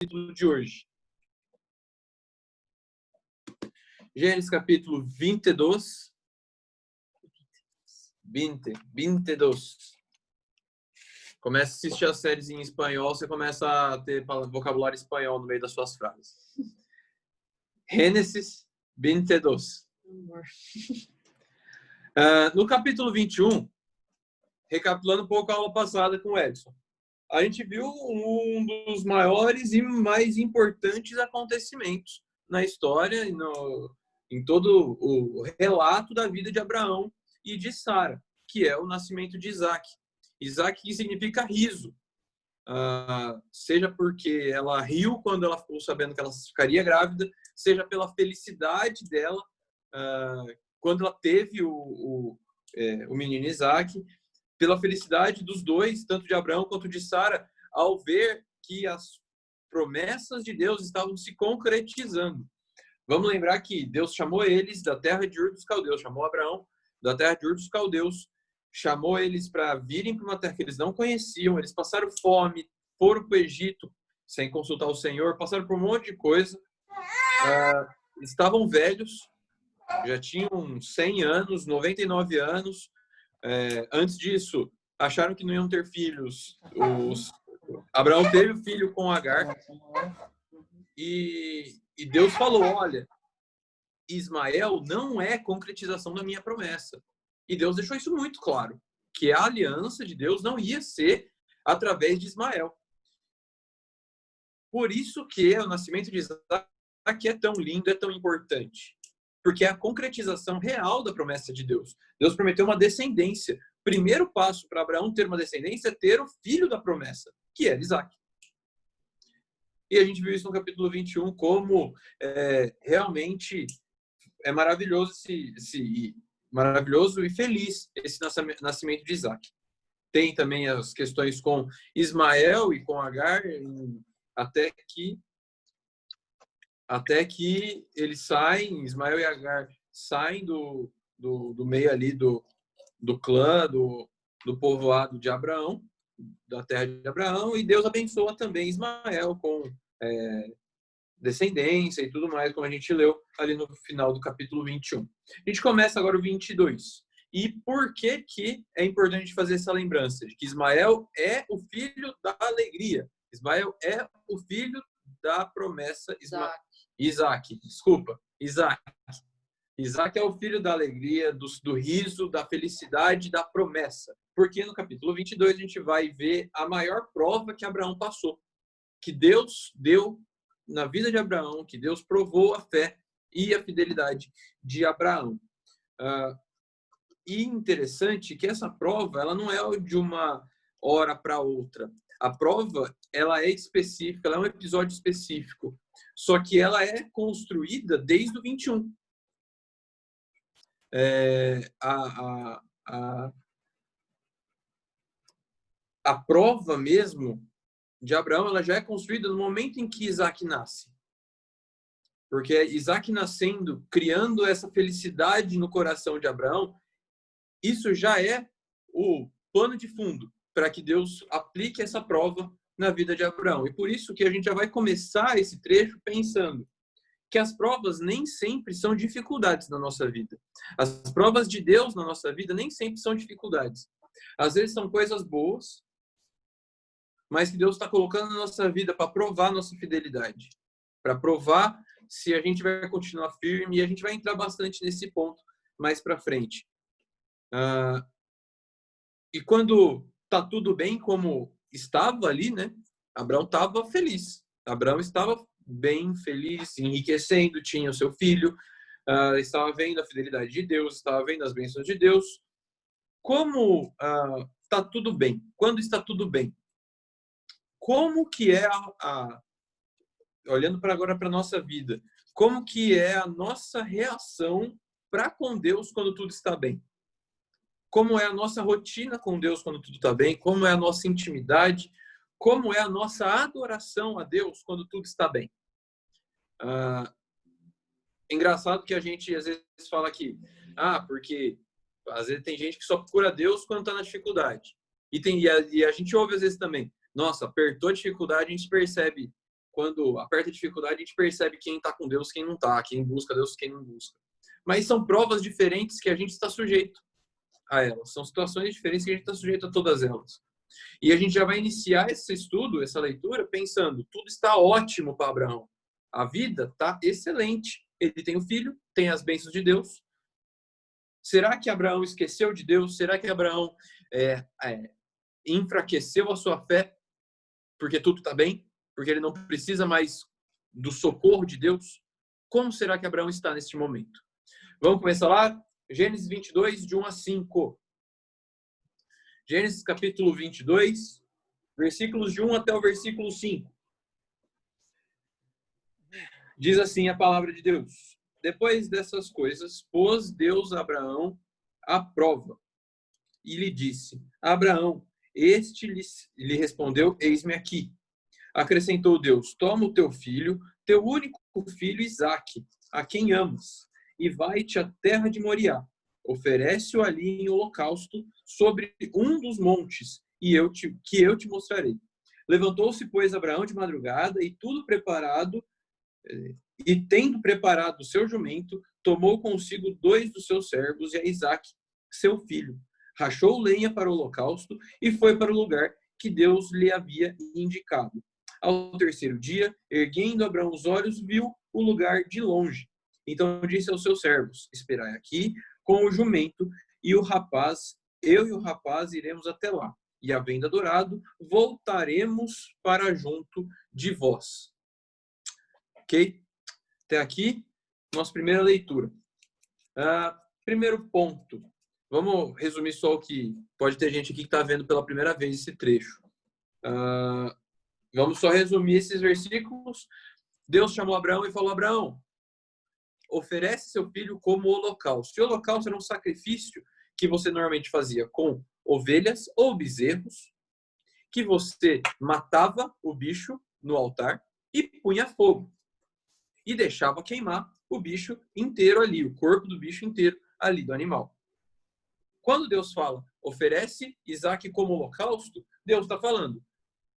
capítulo de hoje. Gênesis capítulo 22. 22. Começa a assistir as séries em espanhol, você começa a ter vocabulário espanhol no meio das suas frases. Gênesis 22. No capítulo 21, recapitulando um pouco a aula passada com o Edson, a gente viu um dos maiores e mais importantes acontecimentos na história e em todo o relato da vida de Abraão e de Sara, que é o nascimento de Isaac. Isaac, que significa riso. Seja porque ela riu quando ela ficou sabendo que ela ficaria grávida, seja pela felicidade dela quando ela teve o menino Isaac, pela felicidade dos dois, tanto de Abraão quanto de Sara, ao ver que as promessas de Deus estavam se concretizando. Vamos lembrar que Deus chamou eles da terra de Ur dos Caldeus, chamou Abraão da terra de Ur dos Caldeus, chamou eles para virem para uma terra que eles não conheciam, eles passaram fome, foram para o Egito sem consultar o Senhor, passaram por um monte de coisa, estavam velhos, já tinham 100 anos, 99 anos, antes disso, acharam que não iam ter filhos. Abraão teve um filho com Agar e Deus falou, olha, Ismael não é concretização da minha promessa. E Deus deixou isso muito claro, que a aliança de Deus não ia ser através de Ismael. Por isso que o nascimento de Isaac é tão lindo, é tão importante. Porque é a concretização real da promessa de Deus. Deus prometeu uma descendência. O primeiro passo para Abraão ter uma descendência é ter o filho da promessa, que era Isaac. E a gente viu isso no capítulo 21, como realmente é maravilhoso, maravilhoso e feliz esse nascimento de Isaac. Tem também as questões com Ismael e com Agar, até que eles saem, Ismael e Agar saem do meio ali do clã, do povoado de Abraão, da terra de Abraão, e Deus abençoa também Ismael com descendência e tudo mais, como a gente leu ali no final do capítulo 21. A gente começa agora o 22. E por que é importante fazer essa lembrança? De que Ismael é o filho da alegria. Ismael é o filho da promessa. Isaac. Isaac é o filho da alegria, do riso, da felicidade, da promessa. Porque no capítulo 22 a gente vai ver a maior prova que Abraão passou. Que Deus deu na vida de Abraão, que Deus provou a fé e a fidelidade de Abraão. E interessante que essa prova ela não é de uma hora para outra. A prova ela é específica, ela é um episódio específico. Só que ela é construída desde o 21. A prova mesmo de Abraão ela já é construída no momento em que Isaac nasce. Porque Isaac nascendo, criando essa felicidade no coração de Abraão, isso já é o pano de fundo para que Deus aplique essa prova na vida de Abraão. E por isso que a gente já vai começar esse trecho pensando que as provas nem sempre são dificuldades na nossa vida. As provas de Deus na nossa vida nem sempre são dificuldades. Às vezes são coisas boas, mas que Deus está colocando na nossa vida para provar nossa fidelidade, para provar se a gente vai continuar firme, e a gente vai entrar bastante nesse ponto mais para frente. E quando está tudo bem como estava ali, né? Abraão estava feliz. Abraão estava bem, feliz, enriquecendo, tinha o seu filho, estava vendo a fidelidade de Deus, estava vendo as bênçãos de Deus. Como está tudo bem? Quando está tudo bem? Como que é olhando para agora para a nossa vida, como que é a nossa reação para com Deus quando tudo está bem? Como é a nossa rotina com Deus quando tudo está bem? Como é a nossa intimidade? Como é a nossa adoração a Deus quando tudo está bem? Engraçado que a gente às vezes fala que, porque às vezes tem gente que só procura Deus quando está na dificuldade. E a gente ouve às vezes também, nossa, apertou a dificuldade, a gente percebe quando aperta a dificuldade, a gente percebe quem está com Deus, quem não está, quem busca Deus, quem não busca. Mas são provas diferentes que a gente está sujeito a elas. São situações diferentes que a gente está sujeito a todas elas. E a gente já vai iniciar esse estudo, essa leitura, pensando, tudo está ótimo para Abraão. A vida está excelente. Ele tem o filho, tem as bênçãos de Deus. Será que Abraão esqueceu de Deus? Será que Abraão enfraqueceu a sua fé porque tudo está bem? Porque ele não precisa mais do socorro de Deus? Como será que Abraão está neste momento? Vamos começar lá? Gênesis 22, de 1 a 5. Gênesis capítulo 22, versículos de 1 até o versículo 5. Diz assim a palavra de Deus. Depois dessas coisas, pôs Deus a Abraão à prova e lhe disse: Abraão, este lhe respondeu: eis-me aqui. Acrescentou Deus: toma o teu filho, teu único filho Isaque, a quem amas, e vai-te à terra de Moriá. Oferece-o ali em holocausto sobre um dos montes, que eu te mostrarei. Levantou-se, pois, Abraão de madrugada, e tendo preparado o seu jumento, tomou consigo 2 dos seus servos e a Isaque, seu filho. Rachou lenha para o holocausto e foi para o lugar que Deus lhe havia indicado. Ao terceiro dia, erguendo Abraão os olhos, viu o lugar de longe. Então disse aos seus servos: esperai aqui com o jumento e o rapaz, eu e o rapaz iremos até lá. E havendo adorado, voltaremos para junto de vós. Ok? Até aqui, nossa primeira leitura. Primeiro ponto. Vamos resumir só o que pode ter gente aqui que está vendo pela primeira vez esse trecho. Vamos só resumir esses versículos. Deus chamou Abraão e falou: Abraão, oferece seu filho como holocausto. E o holocausto era um sacrifício que você normalmente fazia com ovelhas ou bezerros, que você matava o bicho no altar e punha fogo. E deixava queimar o bicho inteiro ali, o corpo do bicho inteiro ali, do animal. Quando Deus fala, oferece Isaque como holocausto, Deus está falando: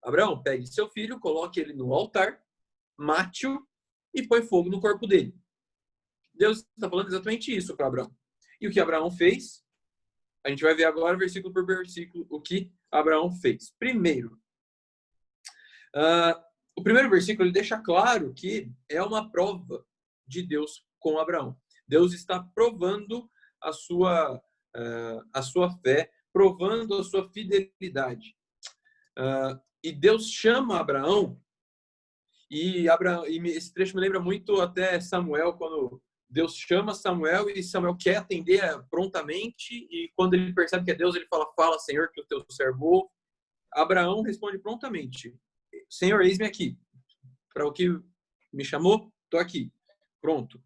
Abraão, pegue seu filho, coloque ele no altar, mate-o e põe fogo no corpo dele. Deus está falando exatamente isso para Abraão. E o que Abraão fez? A gente vai ver agora, versículo por versículo, o que Abraão fez. Primeiro, o primeiro versículo ele deixa claro que é uma prova de Deus com Abraão. Deus está provando a sua fé, provando a sua fidelidade. E Deus chama Abraão, e esse trecho me lembra muito até Samuel, quando Deus chama Samuel e Samuel quer atender prontamente, e quando ele percebe que é Deus, ele fala, Senhor, que o teu servo ouve. Abraão responde prontamente: Senhor, eis-me aqui. Para o que me chamou, estou aqui. Pronto.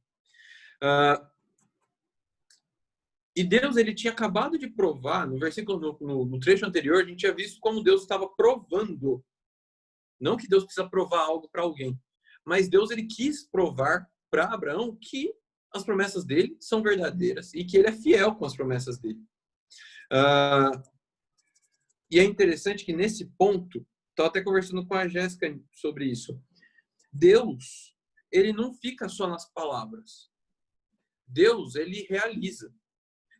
E Deus, ele tinha acabado de provar, no versículo, no trecho anterior, a gente tinha visto como Deus estava provando. Não que Deus precisa provar algo para alguém, mas Deus, ele quis provar para Abraão que as promessas dele são verdadeiras e que ele é fiel com as promessas dele. E é interessante que nesse ponto, estava até conversando com a Jéssica sobre isso, Deus, ele não fica só nas palavras. Deus, ele realiza.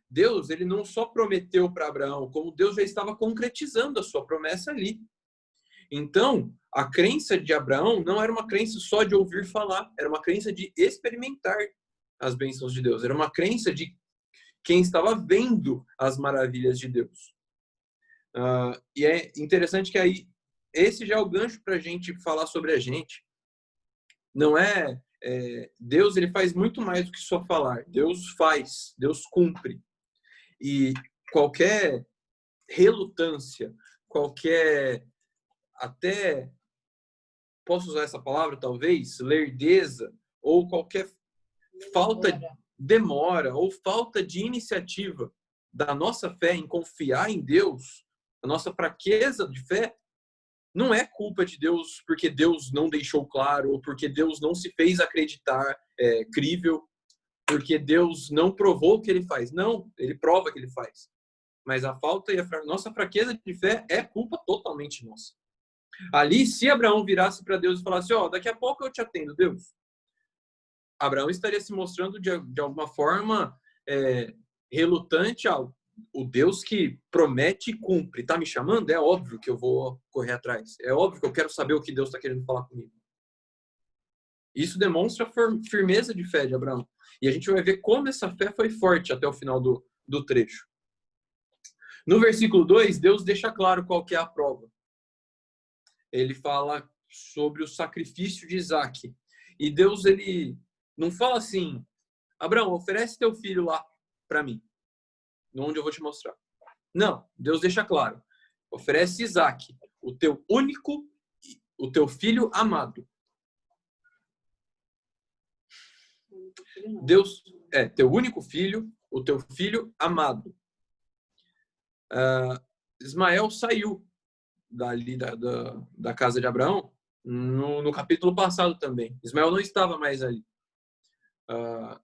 Deus, ele não só prometeu para Abraão, como Deus já estava concretizando a sua promessa ali. Então, a crença de Abraão não era uma crença só de ouvir falar, era uma crença de experimentar as bênçãos de Deus. Era uma crença de quem estava vendo as maravilhas de Deus. E é interessante que aí, esse já é o gancho para a gente falar sobre a gente. Não é... Deus, ele faz muito mais do que só falar. Deus faz, Deus cumpre. E qualquer relutância, qualquer, até, posso usar essa palavra talvez, lerdeza, ou qualquer demora, ou falta de iniciativa da nossa fé em confiar em Deus, a nossa fraqueza de fé, não é culpa de Deus porque Deus não deixou claro, ou porque Deus não se fez acreditar crível, porque Deus não provou o que ele faz. Não, ele prova que ele faz. Mas a falta e a nossa fraqueza de fé é culpa totalmente nossa. Ali, se Abraão virasse para Deus e falasse, daqui a pouco eu te atendo, Deus. Abraão estaria se mostrando de alguma forma relutante ao o Deus que promete e cumpre. Está me chamando? É óbvio que eu vou correr atrás. É óbvio que eu quero saber o que Deus está querendo falar comigo. Isso demonstra a firmeza de fé de Abraão. E a gente vai ver como essa fé foi forte até o final do trecho. No versículo 2, Deus deixa claro qual que é a prova. Ele fala sobre o sacrifício de Isaac. E Deus, ele não fala assim, Abraão, oferece teu filho lá para mim, onde eu vou te mostrar. Não, Deus deixa claro. Oferece Isaac, o teu único, o teu filho amado. Deus teu único filho, o teu filho amado. Ismael saiu dali da casa de Abraão no capítulo passado também. Ismael não estava mais ali.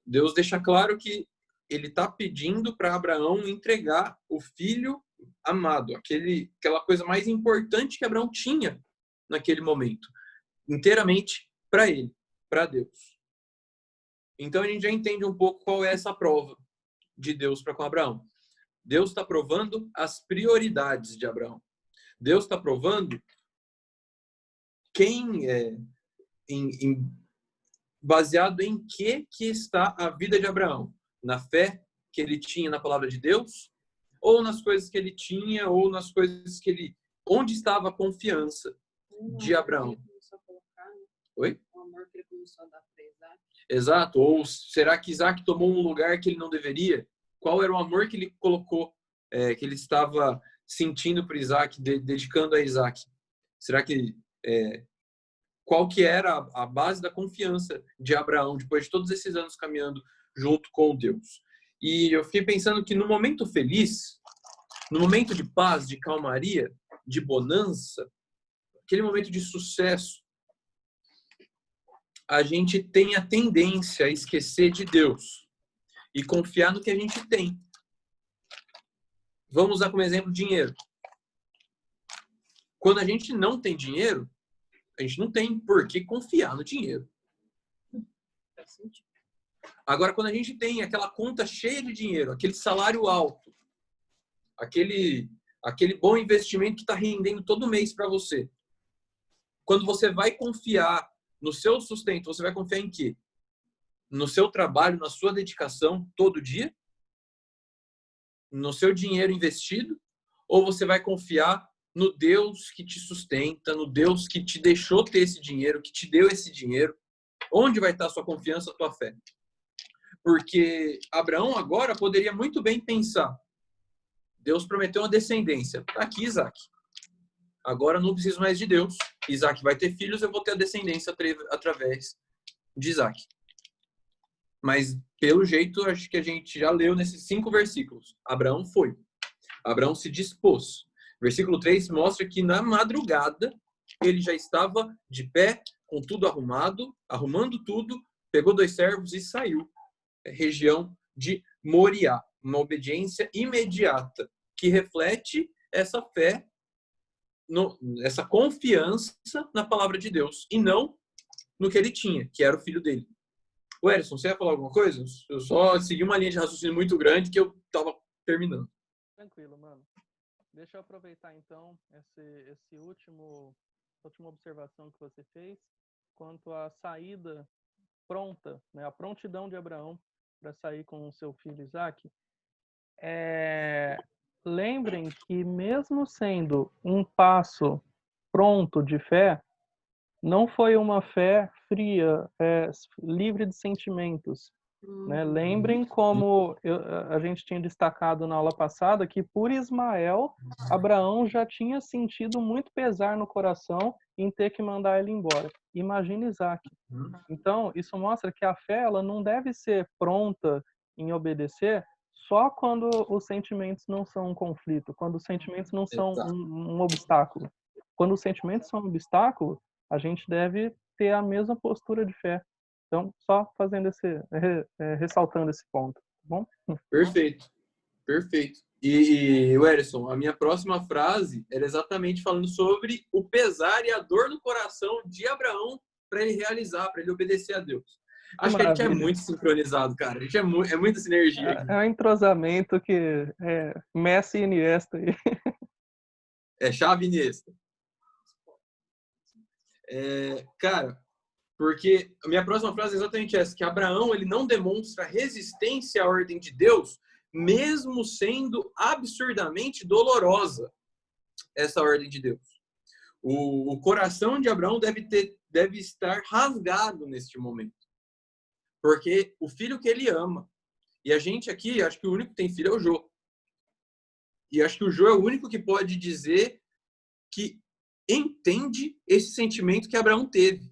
Deus deixa claro que ele está pedindo para Abraão entregar o filho amado, aquela coisa mais importante que Abraão tinha naquele momento, inteiramente para ele, para Deus. Então a gente já entende um pouco qual é essa prova de Deus para com Abraão. Deus está provando as prioridades de Abraão. Deus está provando quem é, baseado em que está a vida de Abraão. Na fé que ele tinha na palavra de Deus, ou nas coisas que ele tinha, ou nas coisas que ele... Onde estava a confiança de Abraão? Oi? O amor que ele começou a dar para Isaac. Exato. Ou será que Isaac tomou um lugar que ele não deveria? Qual era o amor que ele colocou, que ele estava sentindo por Isaac, dedicando a Isaac? Será que... qual que era a base da confiança de Abraão, depois de todos esses anos caminhando junto com Deus? E eu fiquei pensando que no momento feliz, no momento de paz, de calmaria, de bonança, aquele momento de sucesso, a gente tem a tendência a esquecer de Deus e confiar no que a gente tem. Vamos usar como exemplo dinheiro. Quando a gente não tem dinheiro, a gente não tem por que confiar no dinheiro. Agora, quando a gente tem aquela conta cheia de dinheiro, aquele salário alto, aquele bom investimento que está rendendo todo mês para você, quando você vai confiar no seu sustento, você vai confiar em quê? No seu trabalho, na sua dedicação todo dia? No seu dinheiro investido? Ou você vai confiar no Deus que te sustenta, no Deus que te deixou ter esse dinheiro, que te deu esse dinheiro? Onde vai estar a sua confiança, a tua fé? Porque Abraão agora poderia muito bem pensar, Deus prometeu uma descendência. Tá aqui Isaac. Agora não preciso mais de Deus. Isaac vai ter filhos, eu vou ter a descendência através de Isaac. Mas, pelo jeito, acho que a gente já leu nesses 5 versículos. Abraão foi. Abraão se dispôs. Versículo 3 mostra que na madrugada ele já estava de pé, com tudo arrumado, arrumando tudo, pegou 2 servos e saiu. Região de Moriá. Uma obediência imediata que reflete essa fé, essa confiança na palavra de Deus e não no que ele tinha, que era o filho dele. O Erison, você ia falar alguma coisa? Eu só segui uma linha de raciocínio muito grande que eu estava terminando. Tranquilo, mano. Deixa eu aproveitar então esse última observação que você fez quanto à saída pronta, né, a prontidão de Abraão para sair com o seu filho Isaac. Lembrem que mesmo sendo um passo pronto de fé, não foi uma fé fria, livre de sentimentos. Né? Lembrem como a gente tinha destacado na aula passada que por Ismael, Abraão já tinha sentido muito pesar no coração em ter que mandar ele embora. Imagina Isaac. Então, isso mostra que a fé ela não deve ser pronta em obedecer só quando os sentimentos não são um conflito, quando os sentimentos não são um obstáculo. Quando os sentimentos são um obstáculo, a gente deve ter a mesma postura de fé. Então, só fazendo ressaltando esse ponto, tá bom? Perfeito, perfeito. E Werson, a minha próxima frase era exatamente falando sobre o pesar e a dor no coração de Abraão para ele realizar, para ele obedecer a Deus. Que Acho que a gente é maravilha. muito sincronizado, cara. A gente é muita sinergia aqui. É um entrosamento que é Messi e Iniesta aí. É chave Iniesta. Cara, porque a minha próxima frase é exatamente essa, que Abraão ele não demonstra resistência à ordem de Deus, mesmo sendo absurdamente dolorosa essa ordem de Deus. O coração de Abraão deve estar rasgado neste momento. Porque o filho que ele ama, e a gente aqui, acho que o único que tem filho é o Jô. E acho que o Jô é o único que pode dizer que entende esse sentimento que Abraão teve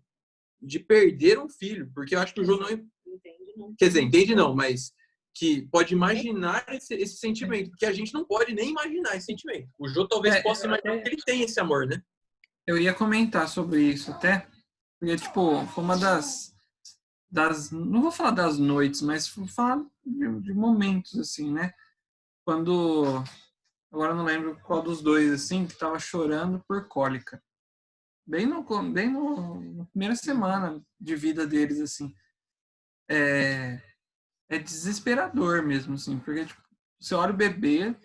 de perder um filho. Porque eu acho que o Jô não... Entende, não. Quer dizer, entende não, mas que pode imaginar esse sentimento. Porque a gente não pode nem imaginar esse sentimento. O Jô talvez possa imaginar que ele tem esse amor, né? Eu ia comentar sobre isso até, porque, tipo, foi uma das não vou falar das noites, mas vou falar de momentos, assim, né? Quando, agora eu não lembro qual dos dois, assim, que tava chorando por cólica. Bem na primeira semana de vida deles, assim. É desesperador mesmo, assim, porque, tipo, você olha o bebê,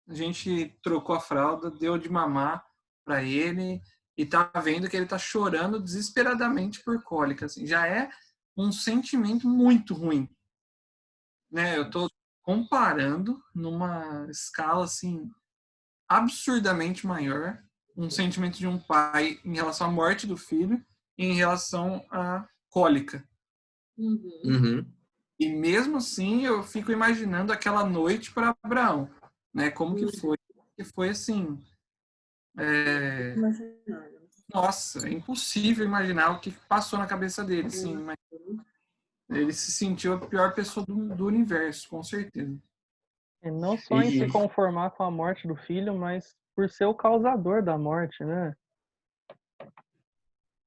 a gente trocou a fralda, deu de mamar para ele e tá vendo que ele tá chorando desesperadamente por cólica, assim, já é um sentimento muito ruim, né? Eu tô comparando numa escala assim absurdamente maior um sentimento de um pai em relação à morte do filho e em relação à cólica. Uhum. E mesmo assim eu fico imaginando aquela noite para Abraão, né? Como que foi? Que foi assim, nossa, é impossível imaginar o que passou na cabeça dele, sim, mas ele se sentiu a pior pessoa do universo, com certeza. E não só em se conformar com a morte do filho, mas por ser o causador da morte, né?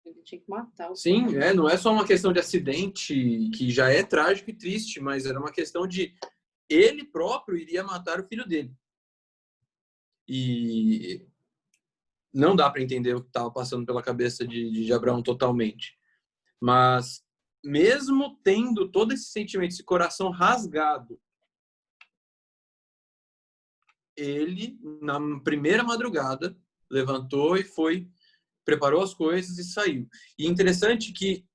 Ele tinha que matar o Sim, não é só uma questão de acidente, que já é trágico e triste, mas era uma questão de ele próprio iria matar o filho dele. E não dá para entender o que estava passando pela cabeça de Abraão totalmente. Mas mesmo tendo todo esse sentimento, esse coração rasgado, ele, na primeira madrugada, levantou e foi, preparou as coisas e saiu. E interessante que,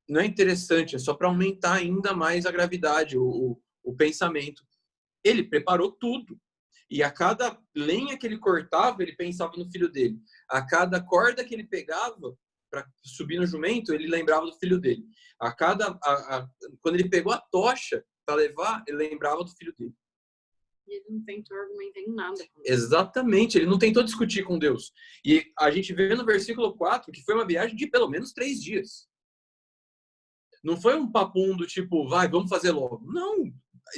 não é interessante, é só para aumentar ainda mais a gravidade, o pensamento. Ele preparou tudo. E a cada lenha que ele cortava, ele pensava no filho dele. A cada corda que ele pegava para subir no jumento, ele lembrava do filho dele. Quando ele pegou a tocha para levar, ele lembrava do filho dele. E ele não tentou argumentar em nada. Exatamente, ele não tentou discutir com Deus. E a gente vê no versículo 4 que foi uma viagem de pelo menos 3 dias. Não foi um papum do tipo, vai, vamos fazer logo. Não,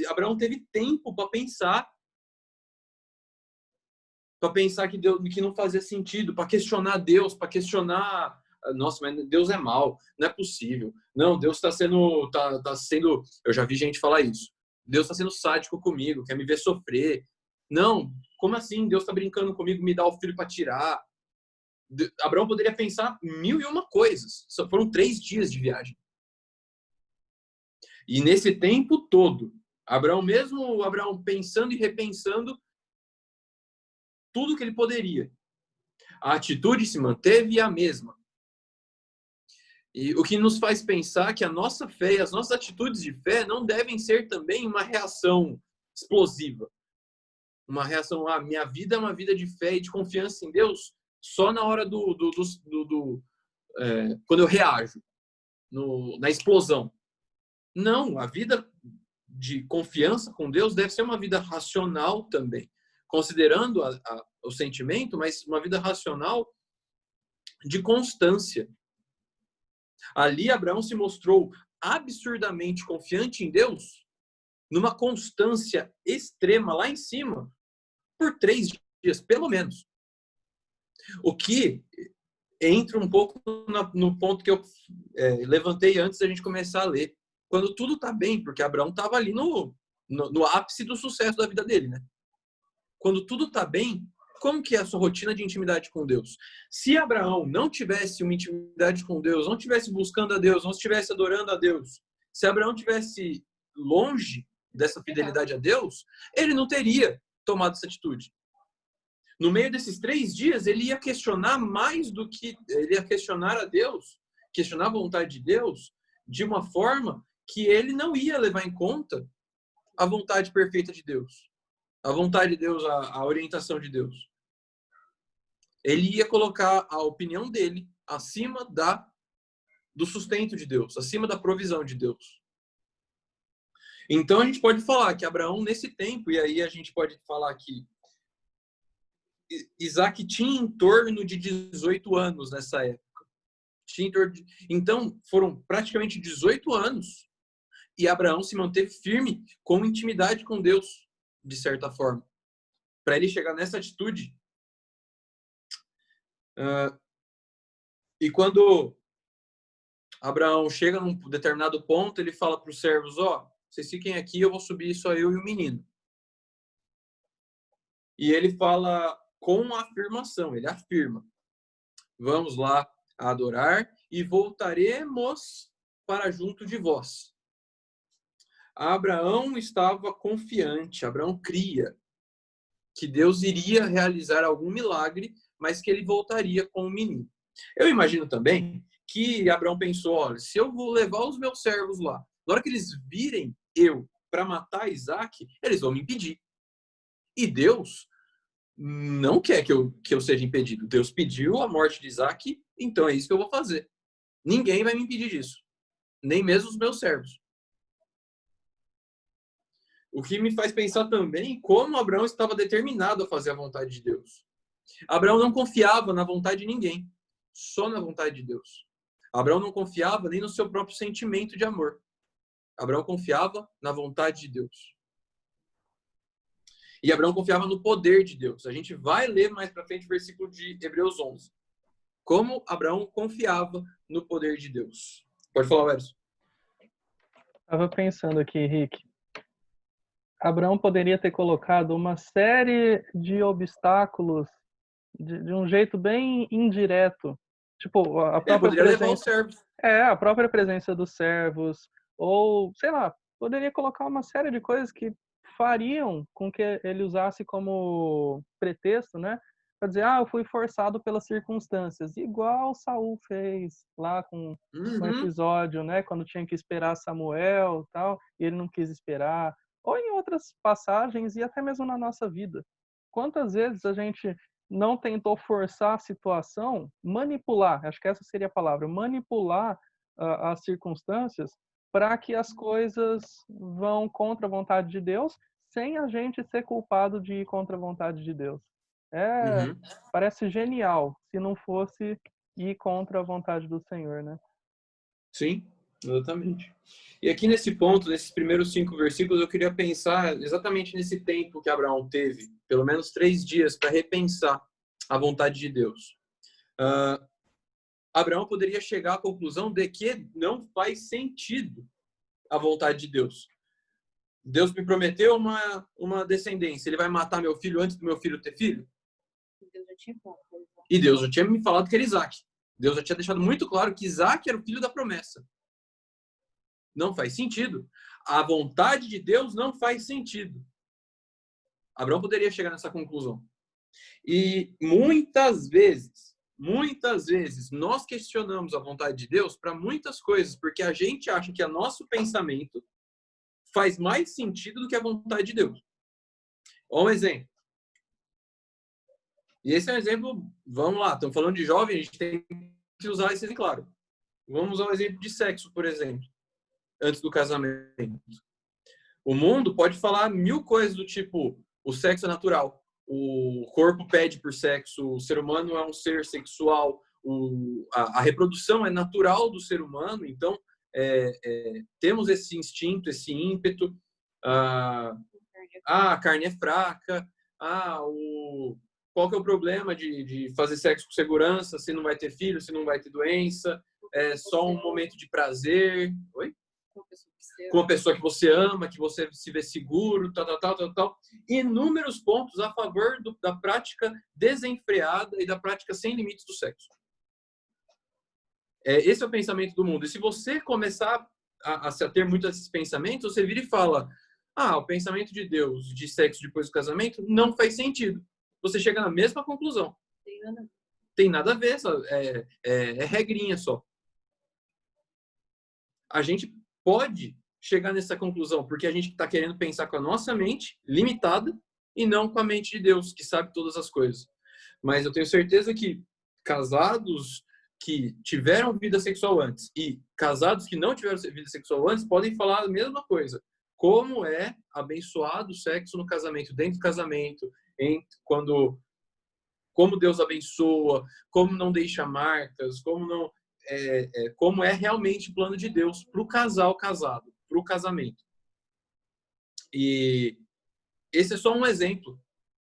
Abraão teve tempo para pensar que não fazia sentido, para questionar Deus, para questionar, nossa, mas Deus é mau, não é possível. Não, Deus está sendo, eu já vi gente falar isso. Deus está sendo sádico comigo, quer me ver sofrer. Não, como assim? Deus está brincando comigo, me dá o filho para tirar. Abraão poderia pensar 1001 coisas. Só foram 3 dias de viagem. E nesse tempo todo, Abraão pensando e repensando tudo que ele poderia. A atitude se manteve a mesma. E o que nos faz pensar que a nossa fé e as nossas atitudes de fé não devem ser também uma reação explosiva. Uma reação, minha vida é uma vida de fé e de confiança em Deus só na hora quando eu reajo, na explosão. Não, a vida de confiança com Deus deve ser uma vida racional também, considerando o sentimento, mas uma vida racional de constância. Ali, Abraão se mostrou absurdamente confiante em Deus, numa constância extrema lá em cima, por 3 dias, pelo menos. O que entra um pouco no ponto que eu levantei antes da gente começar a ler. Quando tudo está bem, porque Abraão estava ali no ápice do sucesso da vida dele, né? quando tudo está bem, como que é a sua rotina de intimidade com Deus? Se Abraão não tivesse uma intimidade com Deus, não estivesse buscando a Deus, não estivesse adorando a Deus, se Abraão estivesse longe dessa fidelidade a Deus, ele não teria tomado essa atitude. No meio desses 3 dias, ele ia questionar mais do que... Ele ia questionar a Deus, questionar a vontade de Deus, de uma forma que ele não ia levar em conta a vontade perfeita de Deus. A vontade de Deus, a orientação de Deus. Ele ia colocar a opinião dele acima do sustento de Deus, acima da provisão de Deus. Então, a gente pode falar que Abraão, nesse tempo, e aí a gente pode falar que Isaac tinha em torno de 18 anos nessa época. Então, foram praticamente 18 anos e Abraão se manteve firme com intimidade com Deus, de certa forma. Para ele chegar nessa atitude. E quando Abraão chega num determinado ponto, ele fala para os servos, vocês fiquem aqui, eu vou subir só eu e o menino. E ele fala com afirmação, ele afirma, vamos lá adorar e voltaremos para junto de vós. Abraão estava confiante, Abraão cria que Deus iria realizar algum milagre, mas que ele voltaria com o menino. Eu imagino também que Abraão pensou, olha, se eu vou levar os meus servos lá, na hora que eles virem eu para matar Isaac, eles vão me impedir. E Deus não quer que eu seja impedido. Deus pediu a morte de Isaac, então é isso que eu vou fazer. Ninguém vai me impedir disso. Nem mesmo os meus servos. O que me faz pensar também como Abraão estava determinado a fazer a vontade de Deus. Abraão não confiava na vontade de ninguém, só na vontade de Deus. Abraão não confiava nem no seu próprio sentimento de amor. Abraão confiava na vontade de Deus. E Abraão confiava no poder de Deus. A gente vai ler mais para frente o versículo de Hebreus 11. Como Abraão confiava no poder de Deus. Pode falar, Wércio. Estava pensando aqui, Henrique. Abraão poderia ter colocado uma série de obstáculos de um jeito bem indireto. Tipo, a própria poderia presença... levar os servos. a própria presença dos servos. Ou, sei lá, poderia colocar uma série de coisas que fariam com que ele usasse como pretexto, né? Para dizer, eu fui forçado pelas circunstâncias. Igual Saul fez lá com um episódio, né? Quando tinha que esperar Samuel e tal, e ele não quis esperar. Ou em outras passagens e até mesmo na nossa vida. Quantas vezes a gente não tentou forçar a situação, manipular, acho que essa seria a palavra, manipular as circunstâncias para que as coisas vão contra a vontade de Deus, sem a gente ser culpado de ir contra a vontade de Deus. Parece genial, se não fosse ir contra a vontade do Senhor, né? Sim, exatamente. E aqui nesse ponto, nesses primeiros 5 versículos, eu queria pensar exatamente nesse tempo que Abraão teve, pelo menos 3 dias, para repensar a vontade de Deus. Abraão poderia chegar à conclusão de que não faz sentido a vontade de Deus. Deus me prometeu uma descendência. Ele vai matar meu filho antes do meu filho ter filho? Deus já tinha falado. E Deus já tinha me falado que era Isaac. Deus já tinha deixado muito claro que Isaac era o filho da promessa. Não faz sentido. A vontade de Deus não faz sentido. Abraão poderia chegar nessa conclusão. E muitas vezes, nós questionamos a vontade de Deus para muitas coisas, porque a gente acha que o nosso pensamento faz mais sentido do que a vontade de Deus. Um exemplo. E esse é um exemplo, vamos lá, estamos falando de jovem, a gente tem que usar esse exemplo, claro. Vamos usar um exemplo de sexo, por exemplo, antes do casamento. O mundo pode falar 1000 coisas do tipo, o sexo é natural, o corpo pede por sexo, o ser humano é um ser sexual, a reprodução é natural do ser humano, então temos esse instinto, esse ímpeto, a carne é fraca, qual que é o problema de fazer sexo com segurança, se não vai ter filho, se não vai ter doença, é só um momento de prazer. Oi? com a pessoa que você ama, que você se vê seguro, tal. Inúmeros pontos a favor da prática desenfreada e da prática sem limites do sexo. Esse é o pensamento do mundo. E se você começar a ter muitos desses pensamentos, você vira e fala: o pensamento de Deus de sexo depois do casamento não faz sentido. Você chega na mesma conclusão. Tem nada a ver, é regrinha só. A gente pode chegar nessa conclusão porque a gente está querendo pensar com a nossa mente limitada e não com a mente de Deus, que sabe todas as coisas. Mas eu tenho certeza que casados que tiveram vida sexual antes e casados que não tiveram vida sexual antes podem falar a mesma coisa. Como é abençoado o sexo no casamento, dentro do casamento, como Deus abençoa, como não deixa marcas, como é realmente o plano de Deus para o casal casado, para o casamento. E esse é só um exemplo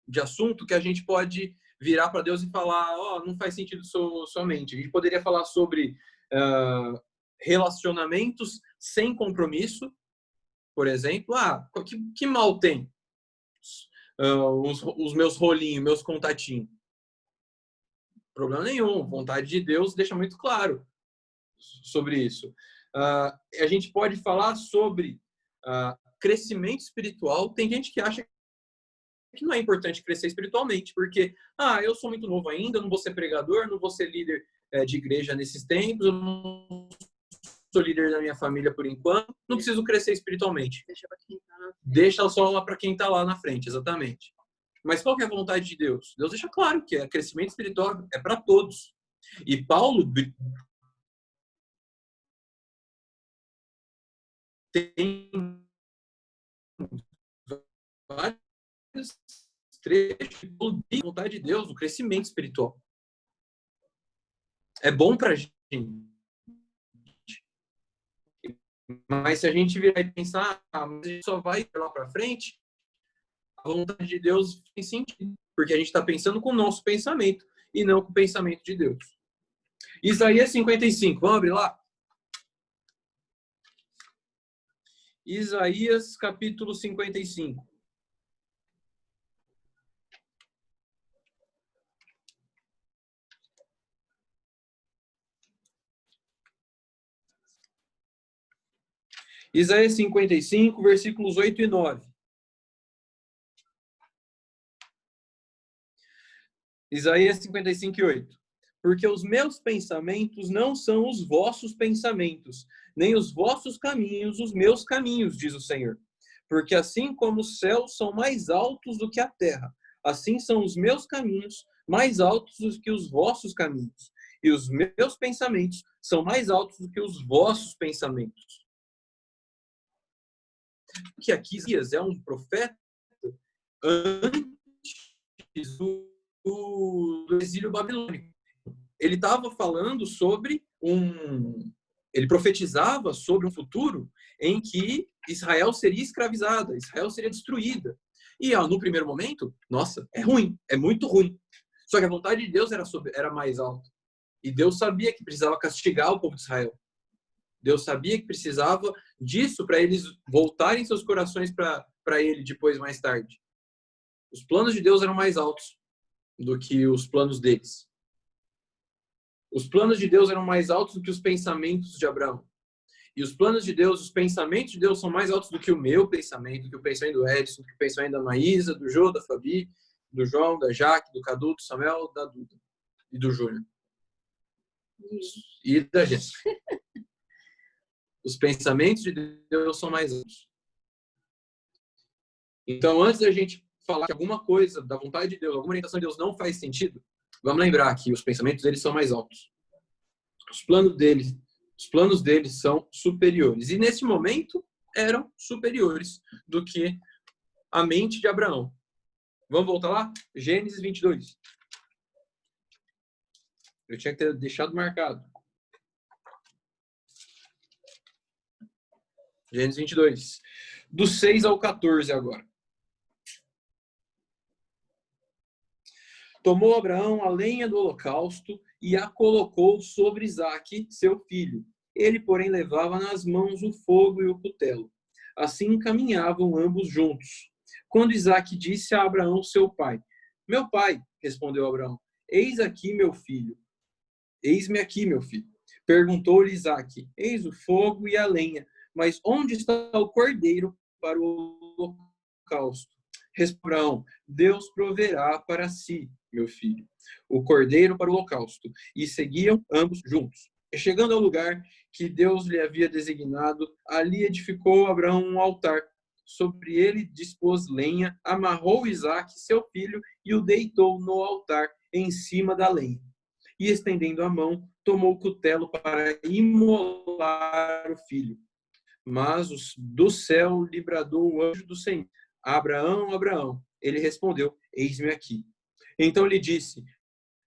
de assunto que a gente pode virar para Deus e falar: não faz sentido somente. A gente poderia falar sobre relacionamentos sem compromisso, por exemplo. Que mal tem os meus rolinhos, meus contatinhos? Problema nenhum. Vontade de Deus deixa muito claro sobre isso. A gente pode falar sobre crescimento espiritual. Tem gente que acha que não é importante crescer espiritualmente, porque eu sou muito novo ainda, eu não vou ser pregador, não vou ser líder de igreja nesses tempos, eu não sou líder da minha família por enquanto, não preciso crescer espiritualmente. Deixa só lá para quem está lá na frente, exatamente. Mas qual que é a vontade de Deus? Deus deixa claro que crescimento espiritual é para todos. E Paulo tem vários trechos da vontade de Deus, do crescimento espiritual. É bom para a gente. Mas se a gente virar e pensar, mas a gente só vai lá para frente, a vontade de Deus tem sentido. Porque a gente está pensando com o nosso pensamento e não com o pensamento de Deus. Isaías 55, vamos abrir lá? Isaías capítulo 55. Isaías 55, versículos 8 e 9. Isaías 55 e 8. Porque os meus pensamentos não são os vossos pensamentos, nem os vossos caminhos os meus caminhos, diz o Senhor. Porque assim como os céus são mais altos do que a terra, assim são os meus caminhos mais altos do que os vossos caminhos, e os meus pensamentos são mais altos do que os vossos pensamentos. Que aqui Isaías é um profeta antes do exílio babilônico. Ele estava falando sobre ele profetizava sobre um futuro em que Israel seria escravizada, Israel seria destruída. E no primeiro momento, nossa, é ruim, é muito ruim. Só que a vontade de Deus era mais alta. E Deus sabia que precisava castigar o povo de Israel. Deus sabia que precisava disso para eles voltarem seus corações para ele depois, mais tarde. Os planos de Deus eram mais altos do que os planos deles. Os planos de Deus eram mais altos do que os pensamentos de Abraão. E os planos de Deus, os pensamentos de Deus são mais altos do que o meu pensamento, do que o pensamento do Edson, do que o pensamento da Maísa, do Jô, da Fabi, do João, da Jaque, do Cadu, do Samuel, da Duda e do Júnior. E da Jéssica. Os pensamentos de Deus são mais altos. Então, antes da gente falar que alguma coisa da vontade de Deus, alguma orientação de Deus não faz sentido, vamos lembrar que os pensamentos deles são mais altos. Os planos deles são superiores. E nesse momento eram superiores do que a mente de Abraão. Vamos voltar lá? Gênesis 22. Eu tinha que ter deixado marcado. Gênesis 22. Do 6 ao 14 agora. Tomou Abraão a lenha do holocausto e a colocou sobre Isaque, seu filho. Ele, porém, levava nas mãos o fogo e o cutelo. Assim caminhavam ambos juntos. Quando Isaque disse a Abraão, seu pai: Meu pai, respondeu Abraão, eis aqui meu filho. Eis-me aqui, meu filho. Perguntou-lhe Isaque: Eis o fogo e a lenha, mas onde está o cordeiro para o holocausto? Respondeu Abraão: Deus proverá para si, meu filho, o cordeiro para o holocausto. E seguiam ambos juntos. E chegando ao lugar que Deus lhe havia designado, ali edificou Abraão um altar. Sobre ele dispôs lenha, amarrou Isaque, seu filho, e o deitou no altar, em cima da lenha. E, estendendo a mão, tomou o cutelo para imolar o filho. Mas do céu lhe bradou o anjo do Senhor: Abraão, Abraão. Ele respondeu: Eis-me aqui. Então lhe disse: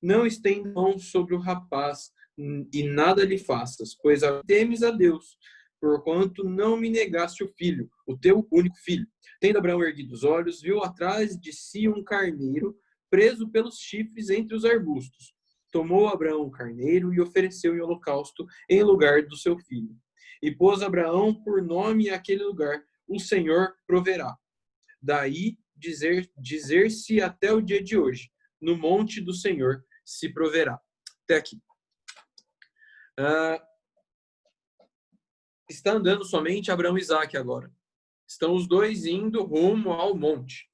Não estenda mão sobre o rapaz e nada lhe faças, pois temes a Deus, porquanto não me negaste o filho, o teu único filho. Tendo Abraão erguido os olhos, viu atrás de si um carneiro preso pelos chifres entre os arbustos. Tomou Abraão o carneiro e ofereceu em holocausto em lugar do seu filho. E pôs Abraão por nome àquele lugar: O Senhor proverá. Daí dizer-se até o dia de hoje: No monte do Senhor se proverá. Até aqui. Está andando somente Abraão e Isaque agora. Estão os dois indo rumo ao monte.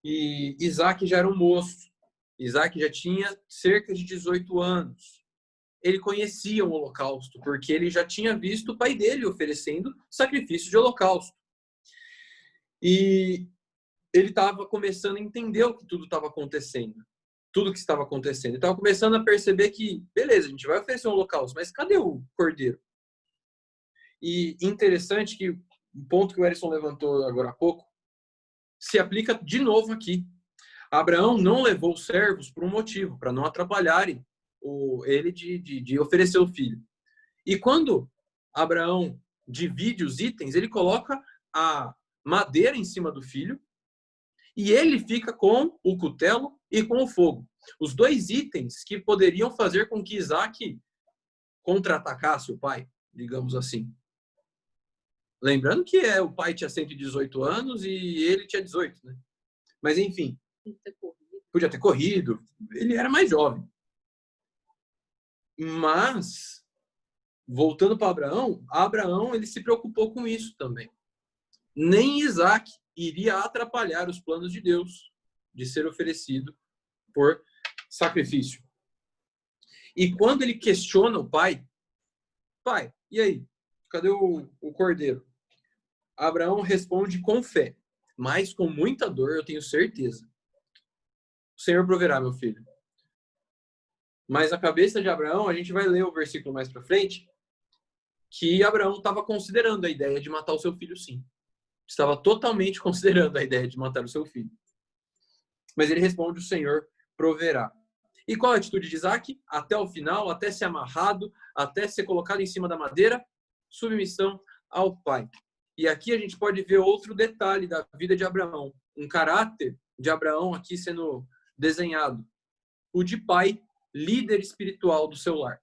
E Isaque já era um moço. Isaque já tinha cerca de 18 anos. Ele conhecia o holocausto, porque ele já tinha visto o pai dele oferecendo sacrifício de holocausto. E ele estava começando a entender o que tudo estava acontecendo. Tudo que estava acontecendo. Ele estava começando a perceber que, beleza, a gente vai oferecer um holocausto, mas cadê o cordeiro? E interessante que o ponto que o Erison levantou agora há pouco se aplica de novo aqui. Abraão não levou os servos por um motivo, para não atrapalharem ele de oferecer o filho. E quando Abraão divide os itens, ele coloca a madeira em cima do filho e ele fica com o cutelo e com o fogo. Os dois itens que poderiam fazer com que Isaque contra-atacasse o pai, digamos assim. Lembrando que o pai tinha 118 anos e ele tinha 18, né? Mas enfim, podia ter corrido, ele era mais jovem. Mas, voltando para Abraão ele se preocupou com isso também. Nem Isaque iria atrapalhar os planos de Deus de ser oferecido por sacrifício. E quando ele questiona o pai, e aí? Cadê o cordeiro? Abraão responde com fé, mas com muita dor, eu tenho certeza. O Senhor proverá, meu filho. Mas a cabeça de Abraão, a gente vai ler o versículo mais para frente, que Abraão estava considerando a ideia de matar o seu filho, sim. Estava totalmente considerando a ideia de matar o seu filho. Mas ele responde: o Senhor proverá. E qual a atitude de Isaque? Até o final, até ser amarrado, até ser colocado em cima da madeira, submissão ao pai. E aqui a gente pode ver outro detalhe da vida de Abraão. Um caráter de Abraão aqui sendo desenhado. O de pai, líder espiritual do seu lar.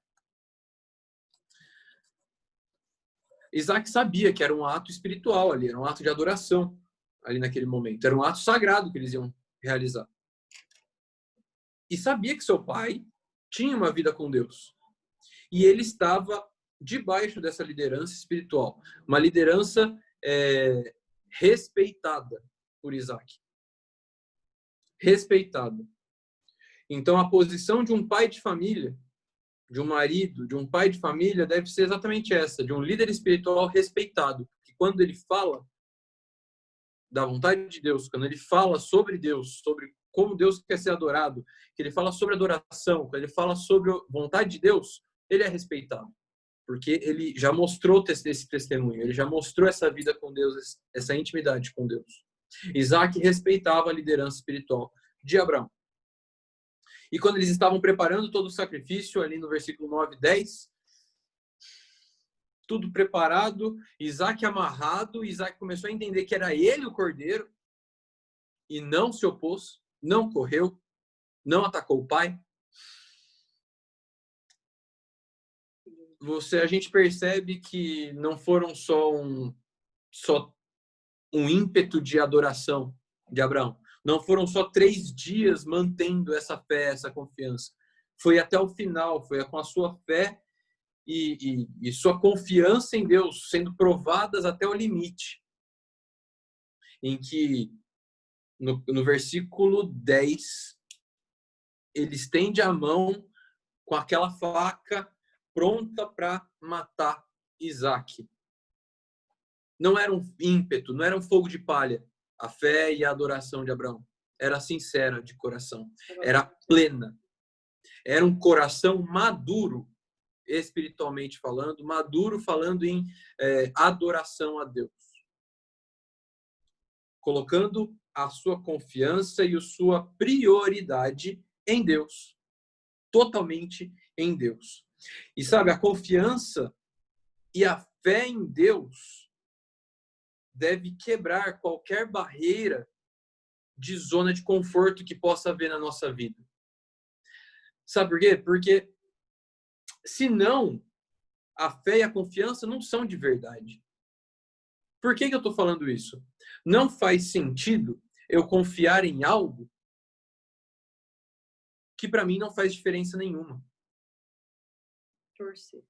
Isaque sabia que era um ato espiritual ali, era um ato de adoração ali naquele momento. Era um ato sagrado que eles iam realizar. E sabia que seu pai tinha uma vida com Deus. E ele estava debaixo dessa liderança espiritual. Uma liderança respeitada por Isaque. Respeitada. Então, a posição de um pai de família, de um marido, de um pai de família, deve ser exatamente essa, de um líder espiritual respeitado. Que quando ele fala da vontade de Deus, quando ele fala sobre Deus, sobre como Deus quer ser adorado, que ele fala sobre adoração, quando ele fala sobre a vontade de Deus, ele é respeitado. Porque ele já mostrou esse testemunho, ele já mostrou essa vida com Deus, essa intimidade com Deus. Isaque respeitava a liderança espiritual de Abraão. E quando eles estavam preparando todo o sacrifício, ali no versículo 9 e 10, tudo preparado, Isaque amarrado, Isaque começou a entender que era ele o cordeiro, e não se opôs, não correu, não atacou o pai. a gente percebe que não foram só um ímpeto de adoração de Abraão. Não foram só 3 dias mantendo essa fé, essa confiança. Foi até o final, foi com a sua fé e sua confiança em Deus sendo provadas até o limite. Em que, no versículo 10, ele estende a mão com aquela faca pronta para matar Isaac. Não era um ímpeto, não era um fogo de palha. A fé e a adoração de Abraão era sincera de coração, era plena. Era um coração maduro, espiritualmente falando, maduro falando em adoração a Deus. Colocando a sua confiança e a sua prioridade em Deus. Totalmente em Deus. E sabe, a confiança e a fé em Deus deve quebrar qualquer barreira de zona de conforto que possa haver na nossa vida. Sabe por quê? Porque senão a fé e a confiança não são de verdade. Por que eu estou falando isso? Não faz sentido eu confiar em algo que para mim não faz diferença nenhuma. Torcer.